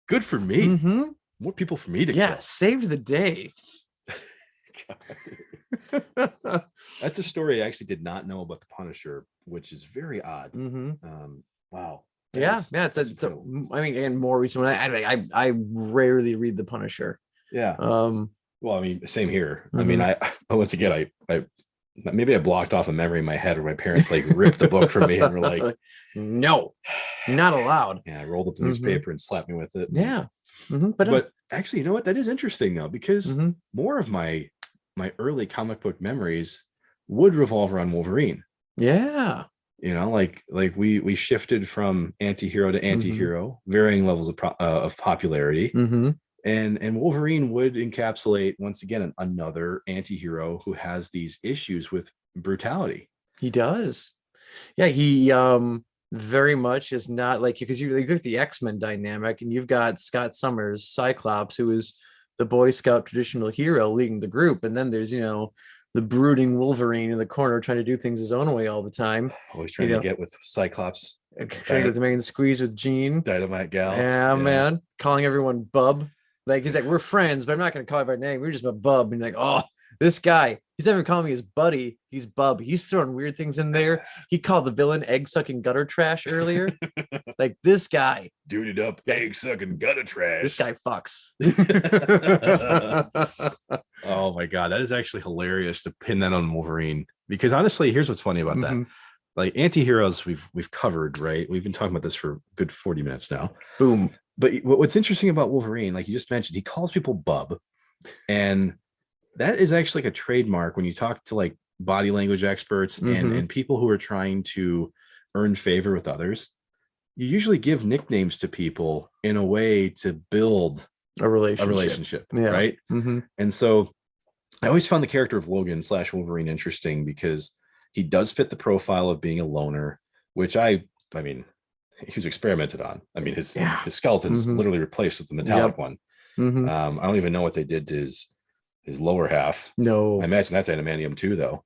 Good for me. More people for me to kill. Saved the day. That's a story I actually did not know about the Punisher, which is very odd. Wow. It's I mean, and more recent, I rarely read the Punisher. Well, I mean, same here. I mean, I once again, I maybe I blocked off a memory in my head where my parents, like, ripped the book from me and were like, no, not allowed. Yeah, I rolled up the newspaper and slapped me with it. But actually, you know what? That is interesting though, because more of my early comic book memories would revolve around Wolverine. Yeah. Like we shifted from Antihero to Antihero, varying levels of popularity. And Wolverine would encapsulate, once again, another anti-hero who has these issues with brutality. He does. Yeah, he very much is not, like, because you look at the X-Men dynamic, and you've got Scott Summers, Cyclops, who is the Boy Scout traditional hero leading the group, and then there's, the brooding Wolverine in the corner trying to do things his own way all the time. Always trying to get with Cyclops. Trying to make the squeeze with Jean. Dynamite gal. Yeah, man. Calling everyone bub. Like, he's like, we're friends, but I'm not going to call you by name. We're just a bub. And you're like, oh, this guy, he's never calling me his buddy. He's bub. He's throwing weird things in there. He called the villain egg-sucking gutter trash earlier. Like, this guy. Duded up egg-sucking gutter trash. This guy fucks. Oh, my God. That is actually hilarious to pin that on Wolverine. Because, honestly, here's what's funny about that. Like, anti-heroes we've covered, right? We've been talking about this for a good 40 minutes now. Boom. But what's interesting about Wolverine, like you just mentioned, he calls people bub. And that is actually like a trademark when you talk to, like, body language experts and people who are trying to earn favor with others. You usually give nicknames to people in a way to build a relationship, right? And so I always found the character of Logan / Wolverine interesting because he does fit the profile of being a loner, which I mean, he was experimented on. I mean, his skeleton's literally replaced with the metallic one. I don't even know what they did to his lower half. No, I imagine that's adamantium too, though.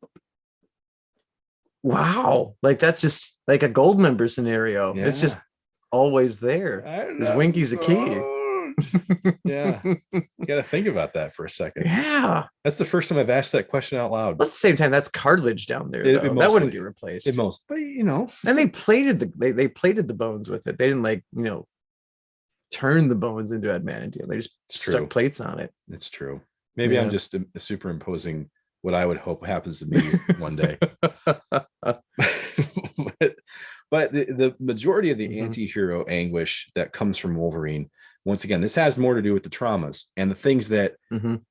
Wow, like, that's just like a gold member scenario. It's just always there. His Winky's a key. Yeah, you gotta think about that for a second. Yeah, that's the first time I've asked that question out loud. But at the same time, that's cartilage down there, though. That wouldn't get replaced. But and they plated they plated the bones with it. They didn't, like, turn the bones into adamantium. They just stuck plates on it. It's true. Maybe I'm just superimposing what I would hope happens to me one day. But the majority of the Mhm. anti-hero anguish that comes from Wolverine, once again, this has more to do with the traumas and the things that Mhm.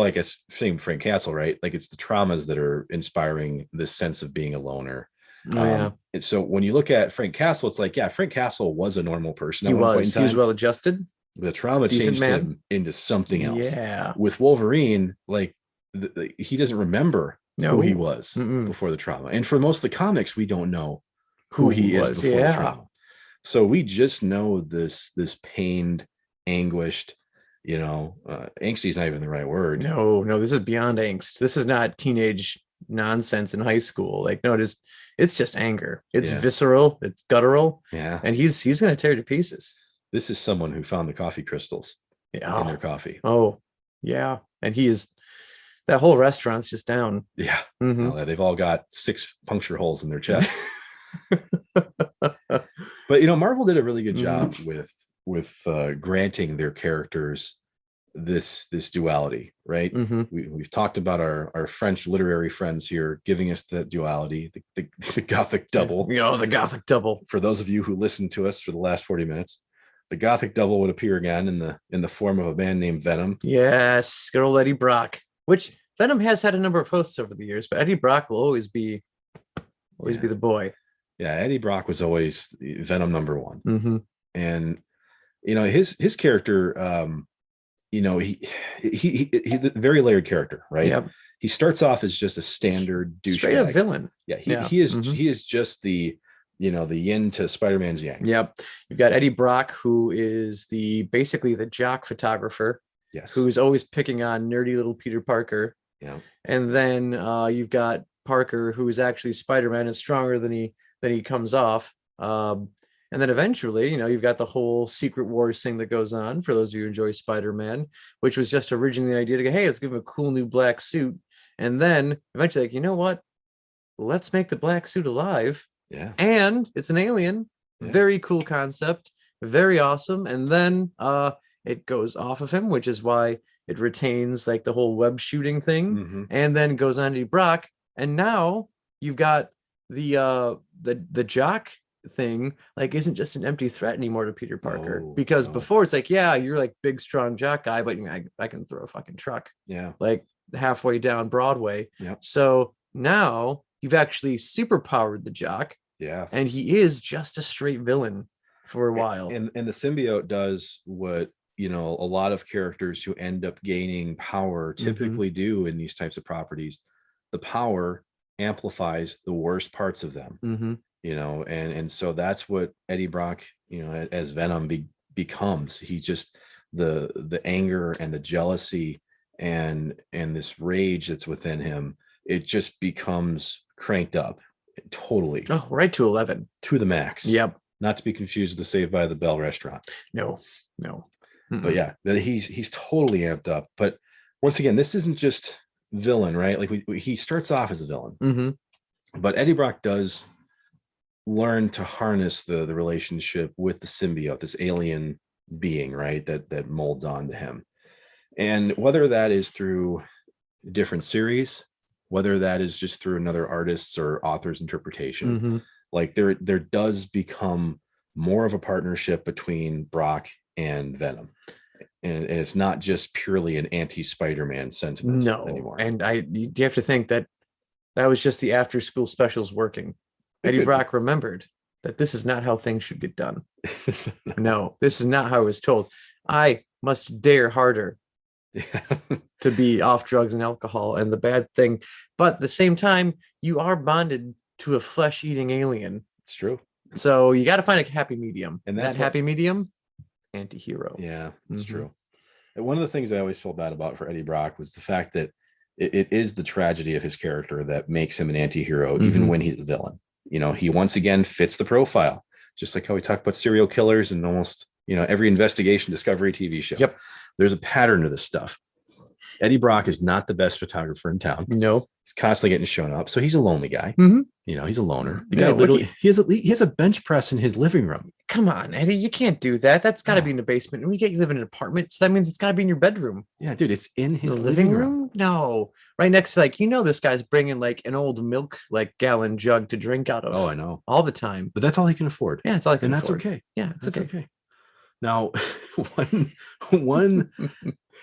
I guess same Frank Castle, right? Like it's the traumas that are inspiring this sense of being a loner. Oh yeah, And so when you look at Frank Castle, it's like, yeah, Frank Castle was a normal person at one point in he was time. well adjusted, The trauma decent changed man. him into something else. Yeah. With Wolverine, like he doesn't remember who he No. was Mm-mm. before the trauma. And for most of the comics, we don't know who Who he is was? before the Yeah. trauma. So we just know this pained, anguished, angsty is not even the right word. No, no, this is beyond angst. This is not teenage nonsense in high school. Like, no, it's just anger. It's Yeah. visceral, it's guttural, Yeah. and he's gonna tear to pieces. This is someone who found the coffee crystals Yeah. in their coffee. Oh, yeah. And that whole restaurant's just down. Yeah. Mhm. Well, they've all got 6 puncture holes in their chests. But Marvel did a really good job with granting their characters this duality, right? Mhm. We've talked about our French literary friends here giving us the duality, the Gothic double. The Gothic double. For those of you who listened to us for the last 40 minutes, the Gothic double would appear again in the form of a man named Venom. Yes, good old Eddie Brock, which Venom has had a number of hosts over the years, but Eddie Brock will always be the boy. Yeah, Eddie Brock was always Venom number one. Mm-hmm. And his character, he's a very layered character, right? Yep. He starts off as just a standard douchebag, straight up villain. Yeah, he is just the the yin to Spider-Man's yang. Yep. You've got Eddie Brock, who is basically the jock photographer. Yes. Who's always picking on nerdy little Peter Parker. Yeah. And then you've got Parker, who is actually Spider-Man and stronger than he comes off. And then eventually, you've got the whole Secret Wars thing that goes on, for those of you who enjoy Spider-Man, which was just originally the idea to go, hey, let's give him a cool new black suit. And then eventually, like, you know what? Let's make the black suit alive. Yeah. And it's an alien. Yeah. Very cool concept. Very awesome. And then it goes off of him, which is why it retains like the whole web shooting thing, and then goes on to Brock. And now you've got the jock thing, like, isn't just an empty threat anymore to Peter Parker, because before it's like, yeah, you're like big strong jock guy, but I can throw a fucking truck, like halfway down Broadway. So now you've actually superpowered the jock, and he is just a straight villain for a while. And the symbiote does what a lot of characters who end up gaining power typically do in these types of properties. The power amplifies the worst parts of them. And so that's what Eddie Brock, as Venom becomes. He just the anger and the jealousy and this rage that's within him, it just becomes cranked up totally. Oh, right to 11, to the max. Yep. Not to be confused with the Saved by the Bell restaurant. No. But yeah, he's totally amped up. But once again, this isn't just villain, right? Like he starts off as a villain, but Eddie Brock does learn to harness the relationship with the symbiote, this alien being, right, that molds onto him. And whether that is through different series, whether that is just through another artist's or author's interpretation, like there does become more of a partnership between Brock and Venom. And it's not just purely an anti-Spider-Man sentiment anymore. And you have to think that was just the after school specials working. Eddie Brock remembered that this is not how things should get done. No, this is not how it was told. I must dare harder to be off drugs and alcohol and the bad thing. But at the same time, you are bonded to a flesh-eating alien. It's true. So you got to find a happy medium. And that happy medium, Antihero. Yeah, it's true. And one of the things I always felt bad about for Eddie Brock was the fact that it is the tragedy of his character that makes him an anti-hero, even when he's a villain. He once again fits the profile, just like how we talk about serial killers and almost, every investigation discovery TV show. Yep. There's a pattern to this stuff. Eddie Brock is not the best photographer in town. No. He's constantly getting shown up. So he's a lonely guy. He's a loner. The Yeah, guy literally he has a bench press in his living room. Come on, Eddie, you can't do that. That's got to be in the basement. And we can't live in an apartment, so that means it's got to be in your bedroom. Yeah, dude, it's in his The living room. No, right next to this guy's bringing like an old milk gallon jug to drink out of. Oh, I know, all the time. but that's all he can afford. Yeah, it's all he can and afford. That's okay. Yeah, it's okay. Now, one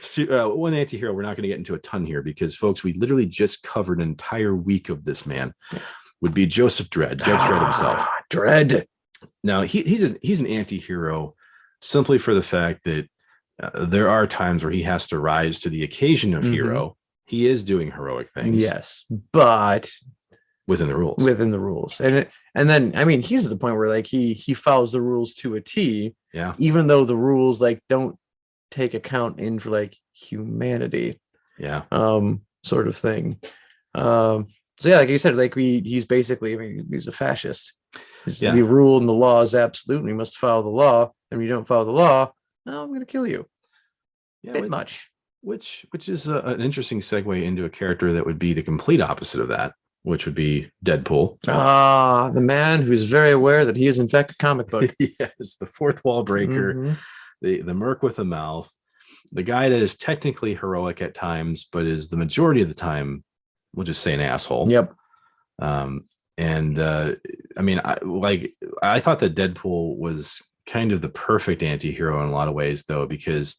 Antihero. We're not going to get into a ton here because, folks, we literally just covered an entire week of this man. Would be Joseph Dredd, Judge Dredd himself. Dredd. Now he's an anti-hero simply for the fact that there are times where he has to rise to the occasion of hero. He is doing heroic things. Yes, but within the rules. And then I mean, he's at the point where like he follows the rules to a T. Yeah. Even though the rules like don't take account in for like humanity. Yeah. Sort of thing. So yeah, like you said, like he's basically, I mean, he's a fascist. The rule and the law is absolute, and you must follow the law. And when you don't follow the law, I'm going to kill you. Yeah, bit much. Which is an interesting segue into a character that would be the complete opposite of that, which would be Deadpool. The man who's very aware that he is in fact a comic book. Yes, the fourth wall breaker, the merc with a mouth, the guy that is technically heroic at times, but is the majority of the time, we'll just say, an asshole. Yep. I mean, I thought that Deadpool was kind of the perfect anti-hero in a lot of ways, though, because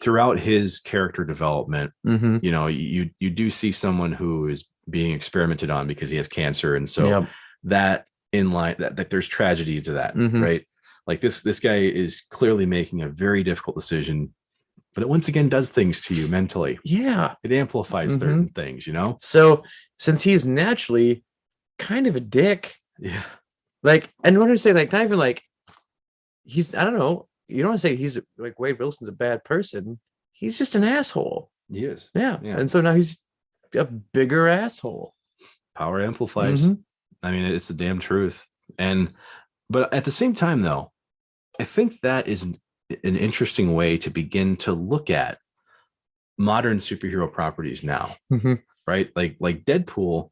throughout his character development, you do see someone who is being experimented on because he has cancer, and so that in line that there's tragedy to that, right? Like this guy is clearly making a very difficult decision, but it once again does things to you mentally. Yeah, it amplifies certain things, So since he's naturally kind of a dick, and when I say like not even like he's, I don't know, you don't want to say he's like Wade Wilson's a bad person. He's just an asshole. He is. Yeah. And so now he's a bigger asshole. Power amplifies. I mean, it's the damn truth. But at the same time, though, I think that is an interesting way to begin to look at modern superhero properties now, right? Like Deadpool,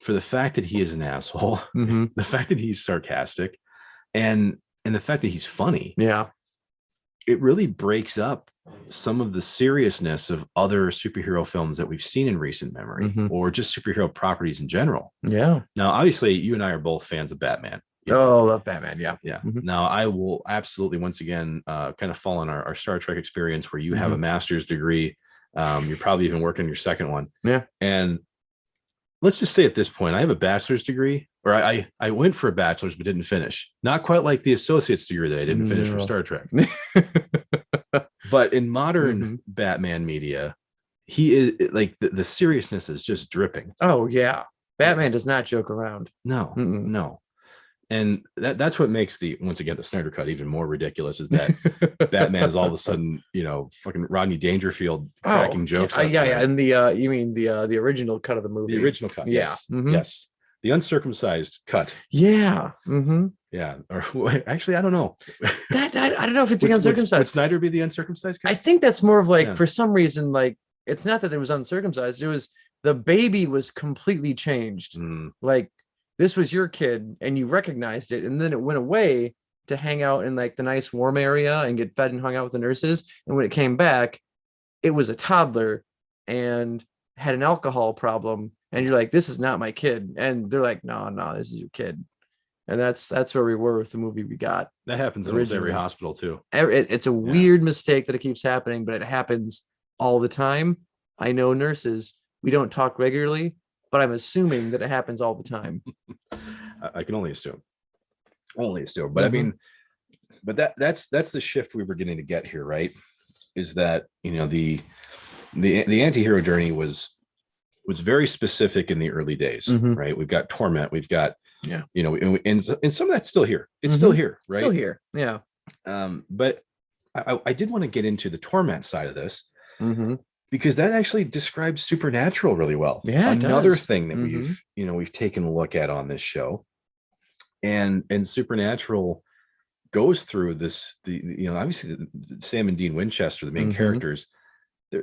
for the fact that he is an asshole, the fact that he's sarcastic, and the fact that he's funny. Yeah. It really breaks up some of the seriousness of other superhero films that we've seen in recent memory, or just superhero properties in general. Yeah. Now, obviously, you and I are both fans of Batman. Love Batman. Yeah. Yeah. Now, I will absolutely, once again, kind of fall on our Star Trek experience where you have a master's degree. You're probably even working on your second one. Yeah. And let's just say at this point, I have a bachelor's degree, or I went for a bachelor's but didn't finish. Not quite like the associate's degree that I didn't finish for Star Trek. But in modern Batman media, he is like the seriousness is just dripping. Oh yeah, Batman does not joke around. No, no. And that's what makes once again the Snyder Cut even more ridiculous, is that Batman is all of a sudden, fucking Rodney Dangerfield cracking jokes. Yeah. And you mean the original cut of the movie? The original cut. Yeah. Yes. Yes. The uncircumcised cut. Yeah. Yeah. Or actually, I don't know. I don't know if it's the uncircumcised. Would Snyder be the uncircumcised cut? I think that's more of like, for some reason, like, it's not that it was uncircumcised. It was the baby was completely changed. Like, this was your kid and you recognized it, and then it went away to hang out in like the nice warm area and get fed and hung out with the nurses. And when it came back, it was a toddler and had an alcohol problem. And you're like, this is not my kid. And they're like, no, this is your kid. And that's where we were with the movie we got. That happens in every hospital too. It's a weird mistake that it keeps happening, but it happens all the time. I know nurses, we don't talk regularly, but I'm assuming that it happens all the time. I can only assume. But I mean, but that's the shift we were getting to get here, right? Is that, the anti-hero journey was very specific in the early days, right? We've got Torment, we've got, and some of that's still here. It's still here, right? Still here. Yeah. But I did want to get into the Torment side of this. Because that actually describes Supernatural really well. Yeah, another thing that we've taken a look at on this show, and Supernatural goes through this. Obviously Sam and Dean Winchester, the main characters,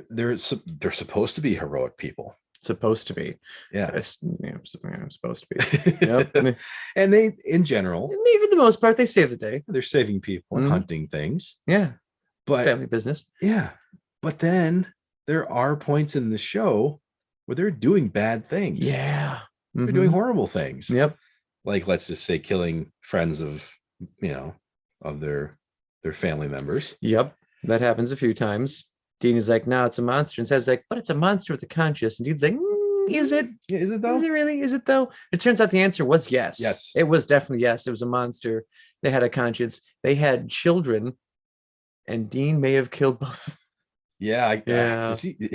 they're supposed to be heroic people. supposed to be. Yeah. Supposed to be. Yep. And they, in general, Maybe for the most part, they save the day. they're saving people and Mhm. hunting things. Yeah. But Family business. yeah. But then there are points in the show where they're doing bad things. Yeah. They're doing horrible things. Yep. Like, let's just say killing friends of, of their family members. Yep. That happens a few times. Dean is like, no, it's a monster. And Seb's like, but it's a monster with a conscience. And Dean's like, is it? Yeah, is it though? Is it really? Is it though? It turns out the answer was yes. Yes. It was definitely yes. It was a monster. They had a conscience. They had children. And Dean may have killed both. Yeah. Yeah. Does he kill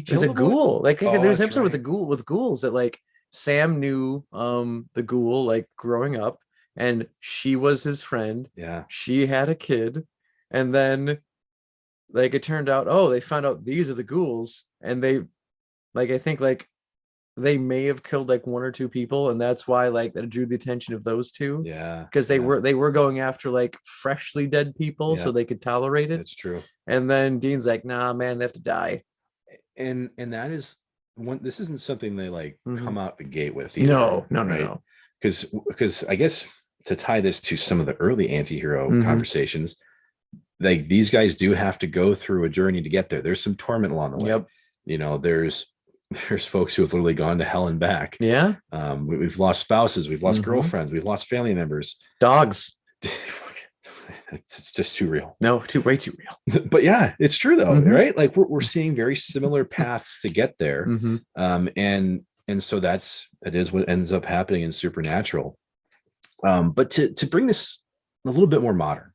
There's a the boy? ghoul. Like Oh, there's an that's episode right. with ghouls that like Sam knew the ghoul like growing up, and she was his friend. Yeah. She had a kid, and then like it turned out, they found out these are the ghouls, and they like I think like they may have killed like one or two people, and that's why like that drew the attention of those two. Yeah. Because they were going after like freshly dead people so they could tolerate it. That's true. And then Dean's like, nah, man, they have to die. And that is one. This isn't something they like come out the gate with. No. Because I guess to tie this to some of the early anti-hero conversations, like these guys do have to go through a journey to get there. There's some torment along the way. Yep. There's folks who have literally gone to hell and back. Yeah. We've lost spouses, we've lost girlfriends, we've lost family members, dogs. It's just too real. No, way too real. But yeah, it's true though, right? Like we're seeing very similar paths to get there. And so that is what ends up happening in Supernatural. But to bring this a little bit more modern,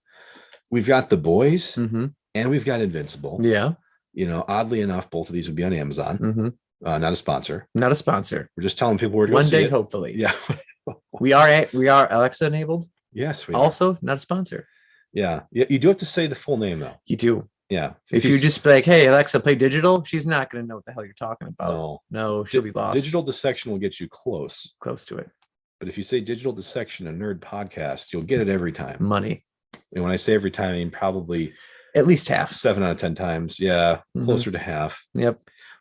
we've got The Boys and we've got Invincible. Yeah. Oddly enough, both of these would be on Amazon. Not a sponsor. Not a sponsor. We're just telling people where to go one see day, it. hopefully. Yeah. we are Alexa enabled. Yes. We also not a sponsor. Yeah. You do have to say the full name though. You do. Yeah. If you just be like, hey, Alexa, play digital, she's not going to know what the hell you're talking about. No, she'll be lost. Digital dissection will get you close to it. But if you say digital dissection, a nerd podcast, you'll get it every time. Money. And when I say every time, I mean probably at least half. 7 out of 10 times. Yeah. Closer to half. Yep.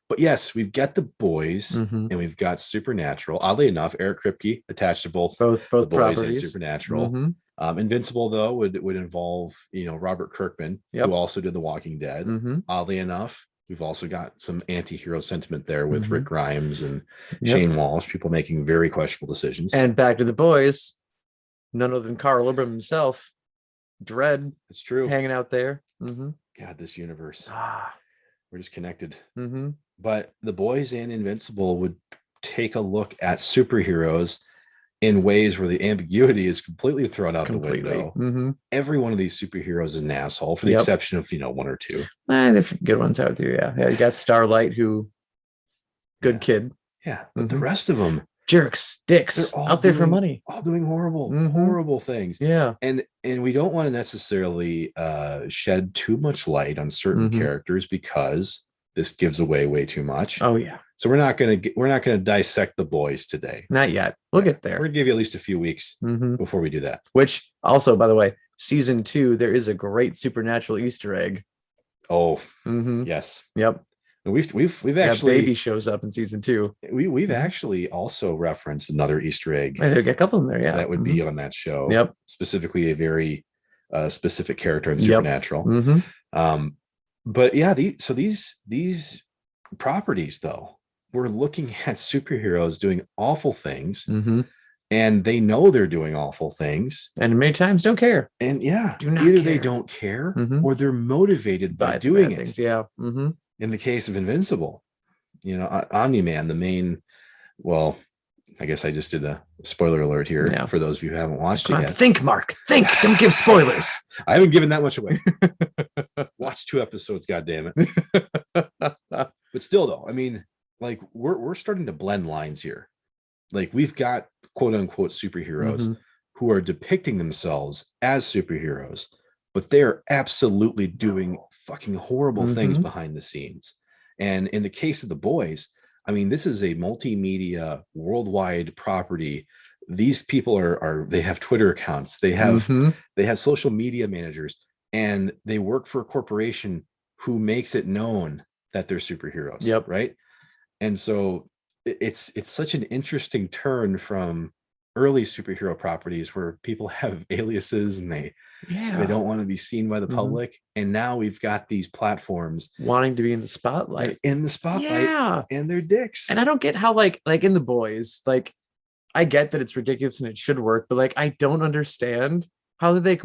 But yes, we've got The Boys and we've got Supernatural. Oddly enough, Eric Kripke attached to both The Boys properties. and Supernatural. Invincible though would involve Robert Kirkman, who also did The Walking Dead. Oddly enough, we've also got some anti-hero sentiment there with Rick Grimes and Shane Walsh, people making very questionable decisions. And back to The Boys, none other than Carl Urban himself, Dread. It's true, hanging out there. God, this universe, we're just connected. But The Boys and Invincible would take a look at superheroes in ways where the ambiguity is completely thrown out the window. Every one of these superheroes is an asshole, for the exception of one or two. There's good ones out there. Yeah, you got Starlight, who good kid. Yeah, but the rest of them, jerks, dicks, out there for money, all doing horrible things. Yeah, and we don't want to necessarily shed too much light on certain characters because this gives away way too much. Oh yeah. So we're not gonna dissect The Boys today. Not yet. We'll get there. We're gonna give you at least a few weeks before we do that. Which also, by the way, season 2, there is a great Supernatural Easter egg. Oh, yes. Yep. And we've actually baby shows up in season 2. We've actually also referenced another Easter egg. There's a couple in there, yeah. That would be on that show. Yep. Specifically a very specific character in Supernatural. But yeah, these properties though, we're looking at superheroes doing awful things, and they know they're doing awful things, and many times don't care. And they don't care, or they're motivated by doing it. Things. Yeah. In the case of Invincible, Omni-Man, the main. Well, I guess I just did a spoiler alert here for those of you who haven't watched it yet. Think, Mark. Think. Don't give spoilers. I haven't given that much away. Watch 2 episodes, goddammit. But still, though, I mean, like we're starting to blend lines here. Like we've got quote unquote superheroes who are depicting themselves as superheroes, but they are absolutely doing fucking horrible things behind the scenes. And in the case of The Boys, I mean, this is a multimedia worldwide property. These people they have Twitter accounts, they have social media managers, and they work for a corporation who makes it known that they're superheroes. Yep. Right. And so it's such an interesting turn from early superhero properties where people have aliases and they don't want to be seen by the public, and now we've got these platforms wanting to be in the spotlight. And they're dicks. And I don't get how like in The Boys, like I get that it's ridiculous and it should work, but like I don't understand how they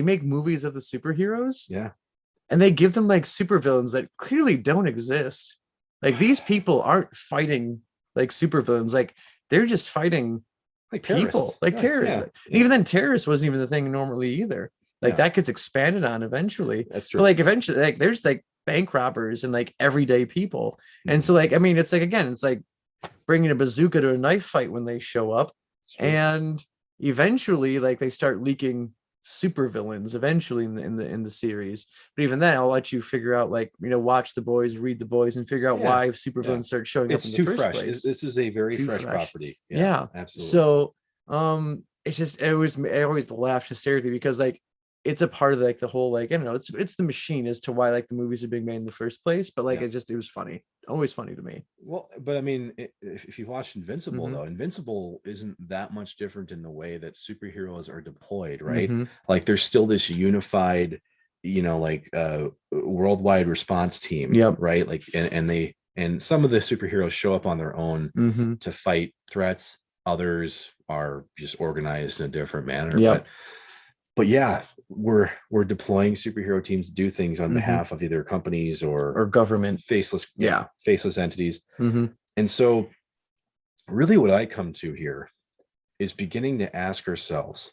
make movies of the superheroes. Yeah. And they give them like supervillains that clearly don't exist. Like these people aren't fighting like supervillains, like they're just fighting like people, like terrorists. Yeah. Even then, terrorists wasn't even the thing normally either. Like that gets expanded on eventually. That's true. But like eventually, like there's like bank robbers and like everyday people. And so like, I mean, it's like, again, it's like bringing a bazooka to a knife fight when they show up. And eventually like they start leaking super villains eventually in the series. But even then, I'll let you figure out, like, you know, watch The Boys, read The Boys, and figure out why super villains start showing up in the first place. This is a very fresh property. Yeah, absolutely. So it's just I always laughed hysterically because like it's a part of like the whole, like, I don't know, it's the machine as to why like the movies are being made in the first place. But like it was funny, always funny to me. Well, but I mean, if you've watched Invincible, though, Invincible isn't that much different in the way that superheroes are deployed, right? Like there's still this unified, you know, like worldwide response team, right? Like and some of the superheroes show up on their own to fight threats. Others are just organized in a different manner. But yeah, we're deploying superhero teams to do things on behalf of either companies or government, faceless entities. And so really what I come to here is beginning to ask ourselves,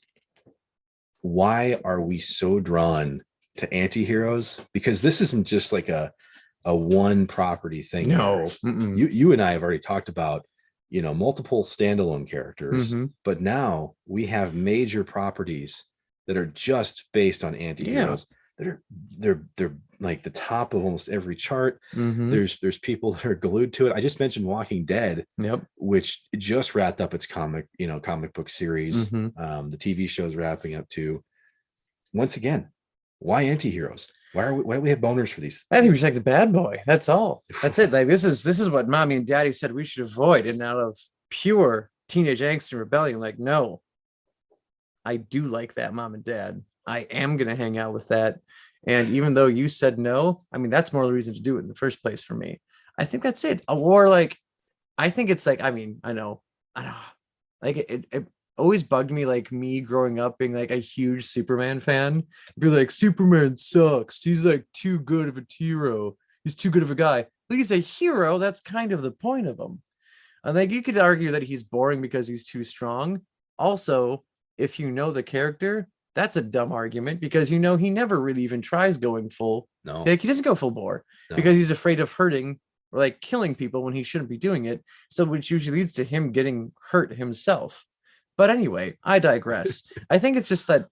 why are we so drawn to antiheroes? Because this isn't just like a one property thing. No. You and I have already talked about, you know, multiple standalone characters, but now we have major properties that are just based on antiheroes. They're like the top of almost every chart. There's people that are glued to it. I just mentioned Walking Dead, which just wrapped up its comic book series. The TV show's wrapping up too. Once again, why antiheroes? Why do we have boners for these? I think we should like the bad boy. That's all. That's it. Like this is what mommy and daddy said we should avoid, and out of pure teenage angst and rebellion, like, no, I do like that, mom and dad. I am going to hang out with that. And even though you said no, I mean, that's more the reason to do it in the first place for me. I think that's it. Or like, I think it's like, I mean, I know. Like it always bugged me, like me growing up being like a huge Superman fan. Be like, Superman sucks. He's like too good of a hero. He's too good of a guy. But he's a hero. That's kind of the point of him. And like you could argue that he's boring because he's too strong. Also, if you know the character, that's a dumb argument because, you know, he never really even tries going full. No, like he doesn't go full bore because he's afraid of hurting or like killing people when he shouldn't be doing it. So which usually leads to him getting hurt himself. But anyway, I digress. I think it's just that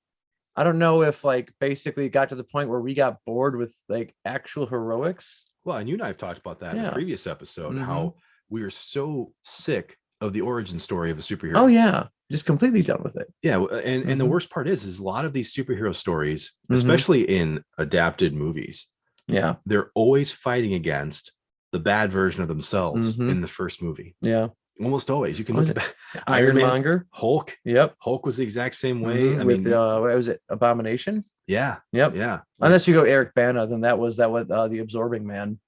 I don't know if like basically it got to the point where we got bored with like actual heroics. Well, and you and I have talked about that in the previous episode, how we are so sick of the origin story of a superhero. Oh yeah, just completely done with it. Yeah, and the worst part is a lot of these superhero stories, especially in adapted movies, they're always fighting against the bad version of themselves in the first movie. Yeah, almost always. You can look at Ironmonger, Hulk. Yep, Hulk was the exact same way. I with mean, what was it, Abomination? Yeah, yep, yeah. Unless you go Eric Bana, then that was the Absorbing Man.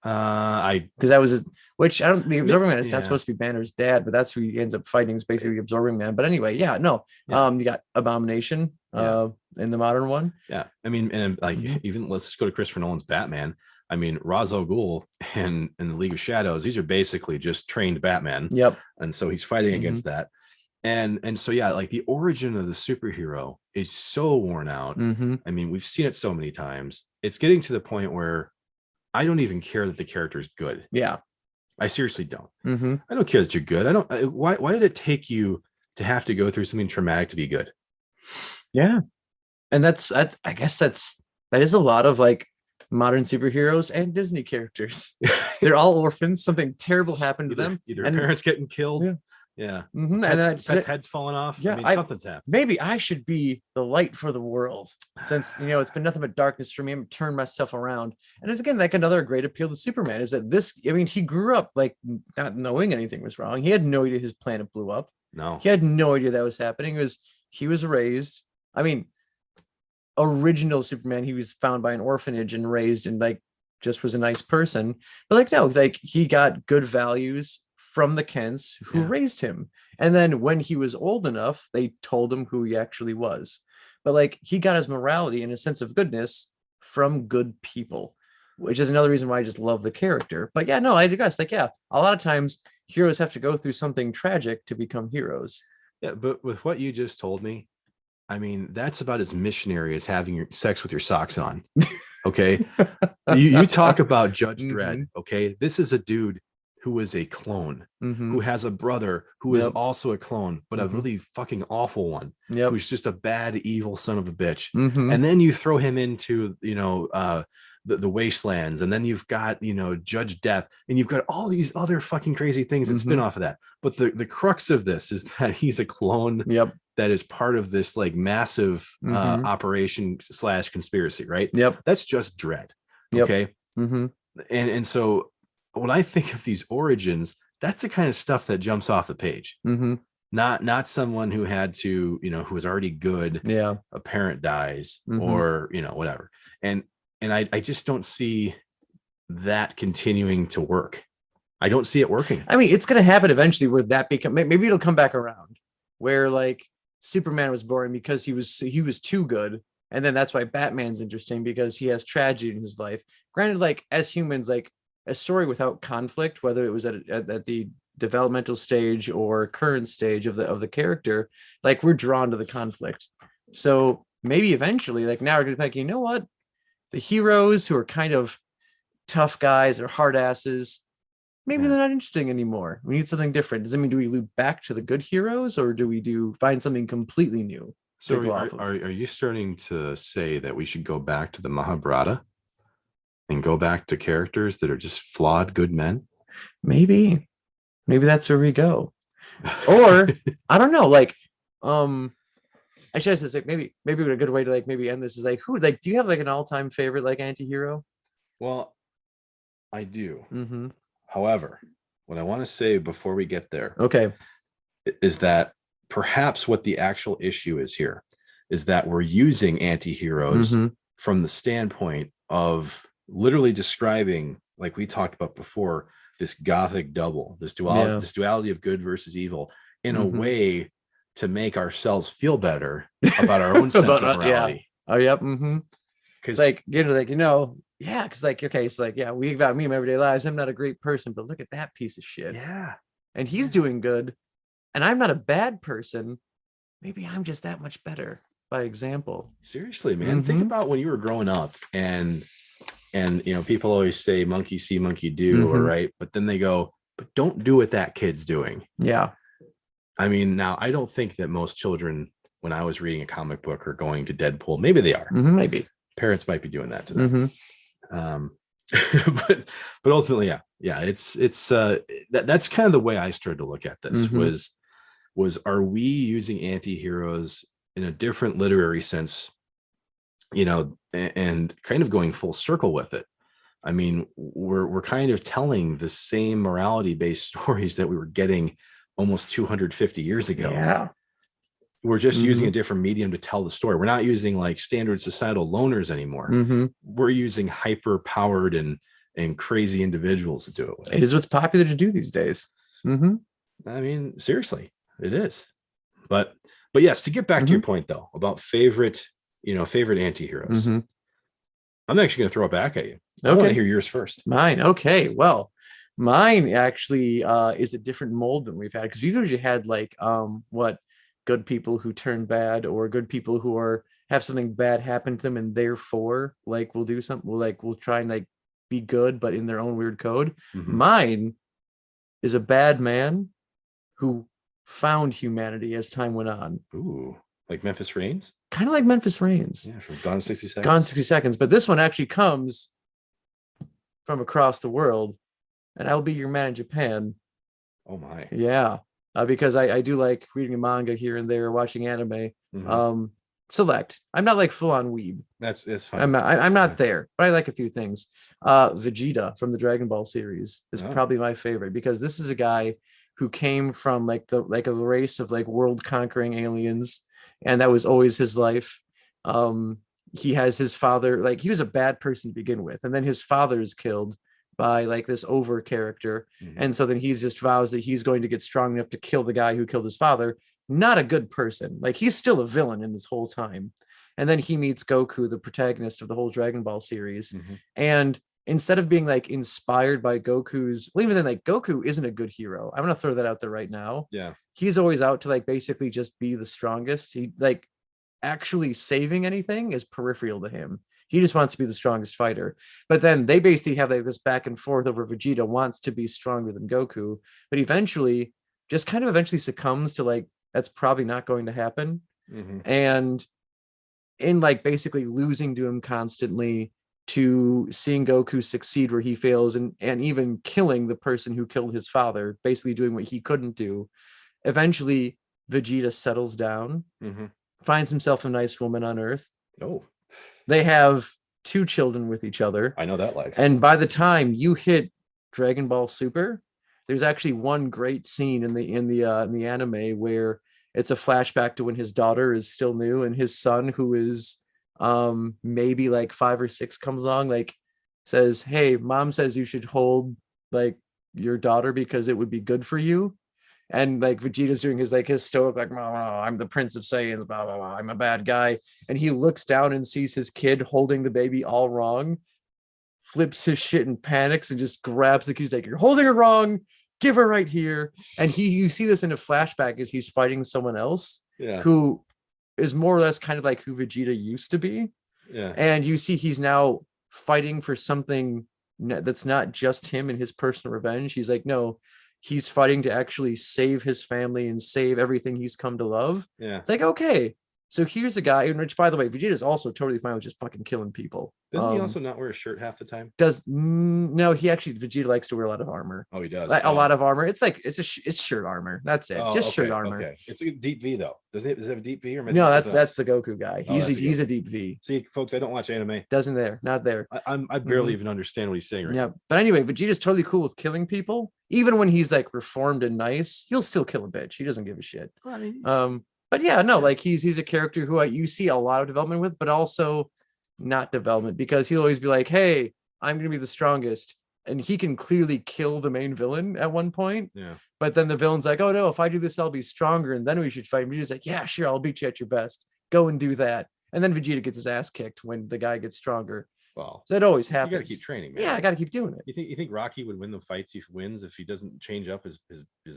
Because that was the Absorbing Man is not supposed to be Banner's dad, but that's who he ends up fighting, is basically the Absorbing Man. But anyway, you got Abomination in the modern one. Yeah, I mean, and like even let's go to Christopher Nolan's Batman. I mean, Ra's al Ghul and in the League of Shadows, these are basically just trained Batman. Yep. And so he's fighting against that. And so like the origin of the superhero is so worn out. I mean, we've seen it so many times. It's getting to the point where I don't even care that the character is good. Yeah. I seriously don't. I don't care that you're good. Why did it take you to have to go through something traumatic to be good? Yeah. And I guess that is a lot of like modern superheroes and Disney characters. They're all orphans. Something terrible happened to them. Either parents getting killed Yeah. And Pets heads falling off. Yeah, I mean, something's happened. Maybe I should be the light for the world, since it's been nothing but darkness for me. I'm turn myself around. And it's again like another great appeal to Superman is that he grew up like not knowing anything was wrong. He had no idea his planet blew up. No, he had no idea that was happening. He was raised. I mean, original Superman, he was found by an orphanage and raised and like just was a nice person. But like no, like he got good values from the Kents who raised him. And then when he was old enough, they told him who he actually was. But like he got his morality and a sense of goodness from good people, which is another reason why I just love the character. But yeah, no, I digress. Like, yeah, a lot of times heroes have to go through something tragic to become heroes. Yeah, but with what you just told me, I mean, that's about as missionary as having your sex with your socks on. Okay. you talk about Judge Dredd. Okay. This is a dude who is a clone, who has a brother who is also a clone, but a really fucking awful one, who's just a bad, evil son of a bitch. And then you throw him into, the wastelands, and then you've got, Judge Death, and you've got all these other fucking crazy things that spin off of that. But the crux of this is that he's a clone that is part of this like massive operation / conspiracy, right? That's just Dredd. Okay. And so when I think of these origins, that's the kind of stuff that jumps off the page. Not someone who had to, who was already good. A parent dies or, whatever. And I just don't see that continuing to work. I don't see it working. I mean, it's going to happen eventually where that maybe it'll come back around where like Superman was boring because he was too good. And then that's why Batman's interesting because he has tragedy in his life. Granted, like as humans, like a story without conflict, whether it was at the developmental stage or current stage of the character, like we're drawn to the conflict. So maybe eventually, like now we're going to be like, you know what? The heroes who are kind of tough guys or hard asses, maybe they're not interesting anymore. We need something different. Does that mean do we loop back to the good heroes or do we find something completely new? So are you starting to say that we should go back to the Mahabrata and go back to characters that are just flawed good men? Maybe that's where we go. Or I don't know, like I should say like maybe a good way to like maybe end this is like who like do you have like an all-time favorite like anti-hero? Well, I do. However, what I want to say before we get there is that perhaps what the actual issue is here is that we're using anti-heroes from the standpoint of literally describing, like we talked about before, this Gothic double, this duality of good versus evil in a way to make ourselves feel better about our own sense of morality. Because like because like okay, it's like we about me in my everyday lives. I'm not a great person, but look at that piece of shit. And he's doing good, and I'm not a bad person. Maybe I'm just that much better by example. Seriously, man, think about when you were growing up, and people always say monkey see, monkey do, or right, but then they go, but don't do what that kid's doing. I mean, now I don't think that most children, when I was reading a comic book, are going to Deadpool. Maybe they are. Maybe parents might be doing that to them. But ultimately, it's that's kind of the way I started to look at this. Was are we using anti-heroes in a different literary sense, and kind of going full circle with it? I mean, we're kind of telling the same morality-based stories that we were getting almost 250 years ago. We're just using a different medium to tell the story. We're not using like standard societal loners anymore. We're using hyper powered and crazy individuals to do it with. It is what's popular to do these days. I mean, seriously, it is. But yes, to get back to your point though, about favorite anti-heroes, I'm actually going to throw it back at you. I want to hear yours first. Mine. Okay. Well, mine actually is a different mold than we've had because we've usually had like good people who turn bad or good people who have something bad happen to them and therefore like we'll do something we'll try and like be good but in their own weird code. Mine is a bad man who found humanity as time went on. Ooh, like Memphis Reigns? Kind of like Memphis Reigns. Yeah, from Gone in 60 Seconds. Gone in 60 Seconds. But this one actually comes from across the world, and I'll be your man in Japan. Oh my. Yeah. because I do like reading a manga here and there, watching anime. Mhm. Select. I'm not like full on weeb. It's fine. I'm not Yeah. there, but I like a few things. Vegeta from the Dragon Ball series is Oh. probably my favorite because this is a guy who came from like a race of like world conquering aliens, and that was always his life. He has his father, like he was a bad person to begin with, and then his father is killed by like this over character, Mhm. and so then he just vows that he's going to get strong enough to kill the guy who killed his father. Not a good person. Like he's still a villain in this whole time. And then he meets Goku, the protagonist of the whole Dragon Ball series. Mhm. And instead of being like inspired by Goku's, well, even then, like Goku isn't a good hero. I'm gonna throw that out there right now. Yeah. He's always out to like basically just be the strongest. He like actually saving anything is peripheral to him. He just wants to be the strongest fighter. But then they basically have like this back and forth over Vegeta wants to be stronger than Goku, but eventually just kind of eventually succumbs to like that's probably not going to happen. Mhm. And in like basically losing to him constantly, to seeing Goku succeed where he fails, and even killing the person who killed his father, basically doing what he couldn't do. Eventually, Vegeta settles down, Mhm. finds himself a nice woman on Earth. Oh, They have 2 children with each other. I know that life. And by the time you hit Dragon Ball Super, there's actually one great scene in the anime where it's a flashback to when his daughter is still new, and his son, who is maybe like 5 or 6, comes along, like says, "Hey, mom says you should hold like your daughter because it would be good for you." And like Vegeta's doing his stoic, like, "Oh, I'm the Prince of Saiyans, blah blah blah, I'm a bad guy." And he looks down and sees his kid holding the baby all wrong, flips his shit and panics and just grabs the kid. He's like, "You're holding her wrong, give her right here." And you see this in a flashback as he's fighting someone else Yeah. who is more or less kind of like who Vegeta used to be. Yeah. And you see he's now fighting for something that's not just him and his personal revenge. He's like, no, he's fighting to actually save his family and save everything he's come to love. Yeah. It's like, okay, so here's a guy, which, by the way, Vegeta's also totally fine with just fucking killing people. Doesn't he also not wear a shirt half the time? No, he actually, Vegeta likes to wear a lot of armor. Oh, he does. Like a lot of armor. It's like it's shirt armor. That's it. Oh, Just okay, shirt armor. Okay. It's a deep V though. Does it have a deep V or am I No, thinking that's something the else? Goku guy. Oh, He's a deep V. See, folks, I don't watch anime. Doesn't there? Not there. I barely even understand what he's saying right Yeah, now. but anyway, Vegeta's totally cool with killing people. Even when he's like reformed and nice, he'll still kill a bitch. He doesn't give a shit. Well, I mean, But yeah, no, like he's a character who you see a lot of development with, but also not development, because he'll always be like, "Hey, I'm gonna be the strongest," and he can clearly kill the main villain at one point. yeah. But then the villain's like, "Oh no, if I do this, I'll be stronger, and then we should fight." And Vegeta's like, "Yeah, sure, I'll beat you at your best. Go and do that." And then Vegeta gets his ass kicked when the guy gets stronger. Well, So it always you happens. got to keep training, man. Yeah, I got to keep doing it. You think Rocky would win the fights he wins if he doesn't change up his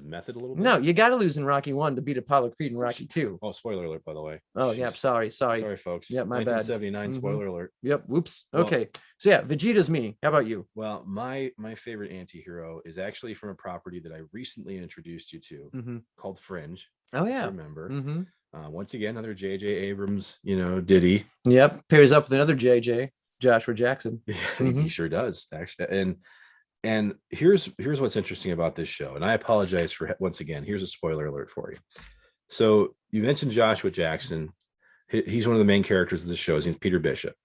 method a little bit? No, you got to lose in Rocky 1 to beat Apollo Creed in Rocky 2. Oh, spoiler alert, by the way. Oh, yeah, sorry. Sorry, folks. Yeah, my bad. 1979, spoiler alert. Yep, whoops. Well- Okay. So yeah, Vegeta's me. How about you? Well, my favorite anti-hero is actually from a property that I recently introduced you to called Fringe. Oh if you yeah. remember. Once again, another J.J. Abrams, ditty. Yep, pairs up with another JJ, Joshua Jackson. He sure does, actually. And here's what's interesting about this show. And I apologize for once again. Here's a spoiler alert for you. So you mentioned Joshua Jackson. He's one of the main characters of the show. His name's Peter Bishop.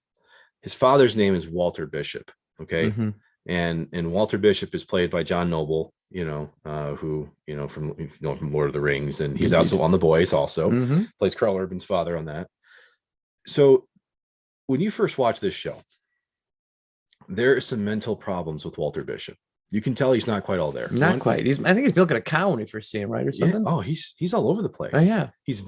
His father's name is Walter Bishop. Okay. And Walter Bishop is played by John Noble, who from Lord of the Rings, and he's also on The Boys. Also plays Carl Urban's father on that. So when you first watch this show, there are some mental problems with Walter Bishop. You can tell he's not quite all there. Not quite. I think he's milking a cow when you first see him, right, or something. Yeah. Oh, he's all over the place. Oh yeah. He's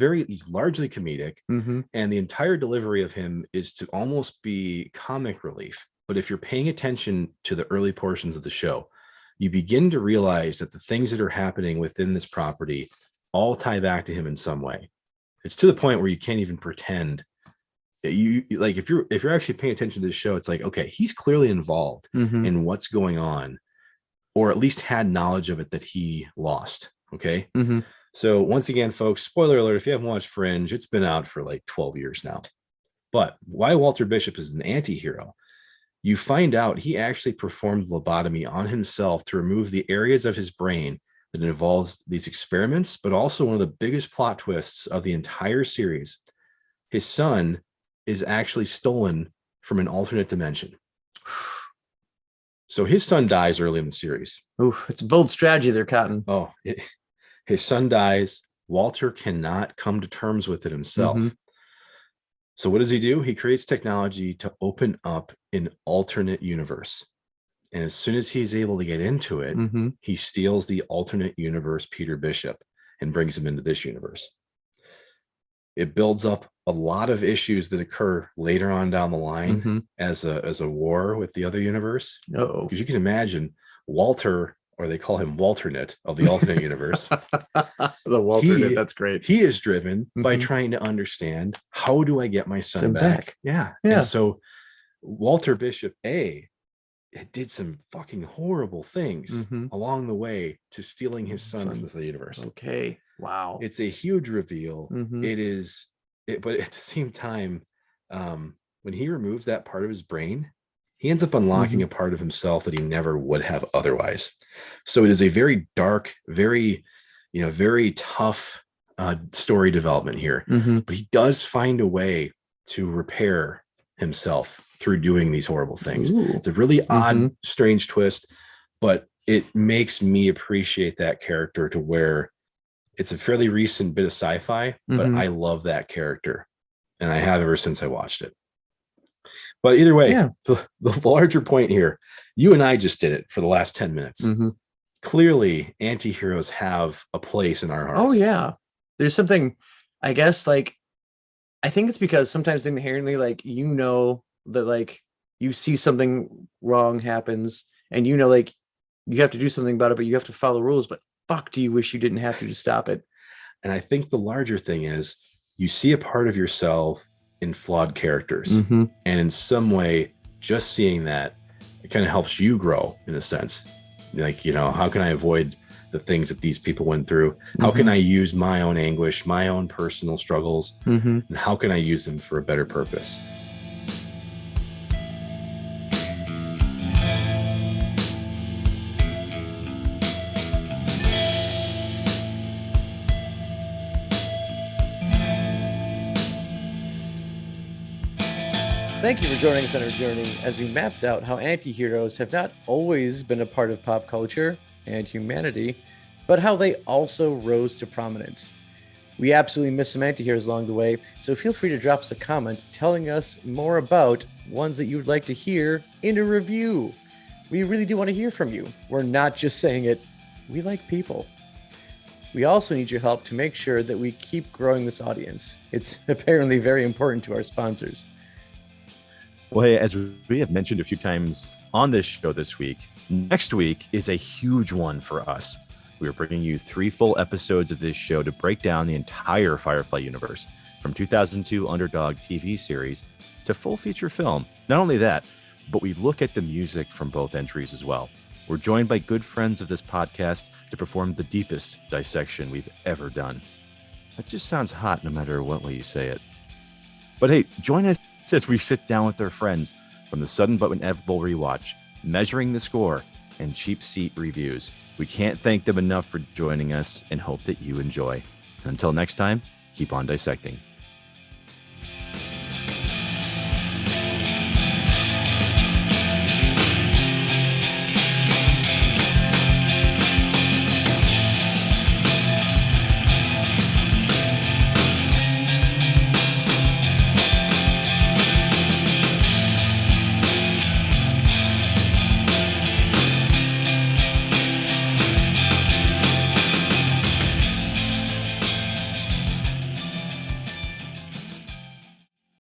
largely comedic, and the entire delivery of him is to almost be comic relief. But if you're paying attention to the early portions of the show, you begin to realize that the things that are happening within this property all tie back to him in some way. It's to the point where you can't even pretend. You like if you're actually paying attention to this show, it's like, okay, he's clearly involved in what's going on, or at least had knowledge of it that he lost. Okay. So once again, folks, spoiler alert, if you haven't watched Fringe, it's been out for like 12 years now. But why Walter Bishop is an anti-hero, you find out he actually performed lobotomy on himself to remove the areas of his brain that involves these experiments, but also one of the biggest plot twists of the entire series. His son is actually stolen from an alternate dimension. So his son dies early in the series. Oof, it's a bold strategy there, Cotton. His son dies. Walter cannot come to terms with it himself. Mm-hmm. So what does he do? He creates technology to open up an alternate universe. And as soon as he's able to get into it, Mm-hmm. he steals the alternate universe Peter Bishop and brings him into this universe. It builds up a lot of issues that occur later on down the line Mm-hmm. as a war with the other universe. Oh, Because you can imagine Walter, or they call him Walternate of the alternate universe. the Walter, that's great. He is driven by Mhm. trying to understand, how do I get my son back? Yeah. Yeah. And so Walter Bishop did some fucking horrible things Mhm. along the way to stealing his son from the universe. Okay. Wow. It's a huge reveal. Mhm. But at the same time, when he removes that part of his brain, he ends up unlocking a part of himself that he never would have otherwise. So it is a very dark, very tough story development here. Mhm. But he does find a way to repair himself through doing these horrible things. Ooh. It's a really odd, strange twist, but it makes me appreciate that character to where it's a fairly recent bit of sci-fi, but I love that character, and I have ever since I watched it. But either way, the larger point here, you and I just did it for the last 10 minutes. Mm-hmm. Clearly, anti-heroes have a place in our hearts. Oh, yeah. There's something, I guess, like, I think it's because sometimes inherently, like, that, like, you see something wrong happens, and like, you have to do something about it, but you have to follow rules, but fuck, do you wish you didn't have to stop it? And I think the larger thing is you see a part of yourself in flawed characters. And in some way, just seeing that, it kind of helps you grow in a sense. Like, how can I avoid the things that these people went through? How can I use my own anguish, my own personal struggles, and how can I use them for a better purpose? Thank you for joining us on our journey as we mapped out how anti-heroes have not always been a part of pop culture and humanity, but how they also rose to prominence. We absolutely missed some anti-heroes along the way, so feel free to drop us a comment telling us more about ones that you would like to hear in a review. We really do want to hear from you. We're not just saying it, we like people. We also need your help to make sure that we keep growing this audience. It's apparently very important to our sponsors. Well, hey, as we have mentioned a few times on this show this week, next week is a huge one for us. We are bringing you 3 full episodes of this show to break down the entire Firefly universe, from 2002 underdog TV series to full feature film. Not only that, but we look at the music from both entries as well. We're joined by good friends of this podcast to perform the deepest dissection we've ever done. That just sounds hot no matter what way you say it. But hey, join us as we sit down with our friends from the sudden but inevitable rewatch, measuring the score, and cheap seat reviews. We can't thank them enough for joining us and hope that you enjoy. Until next time, keep on dissecting.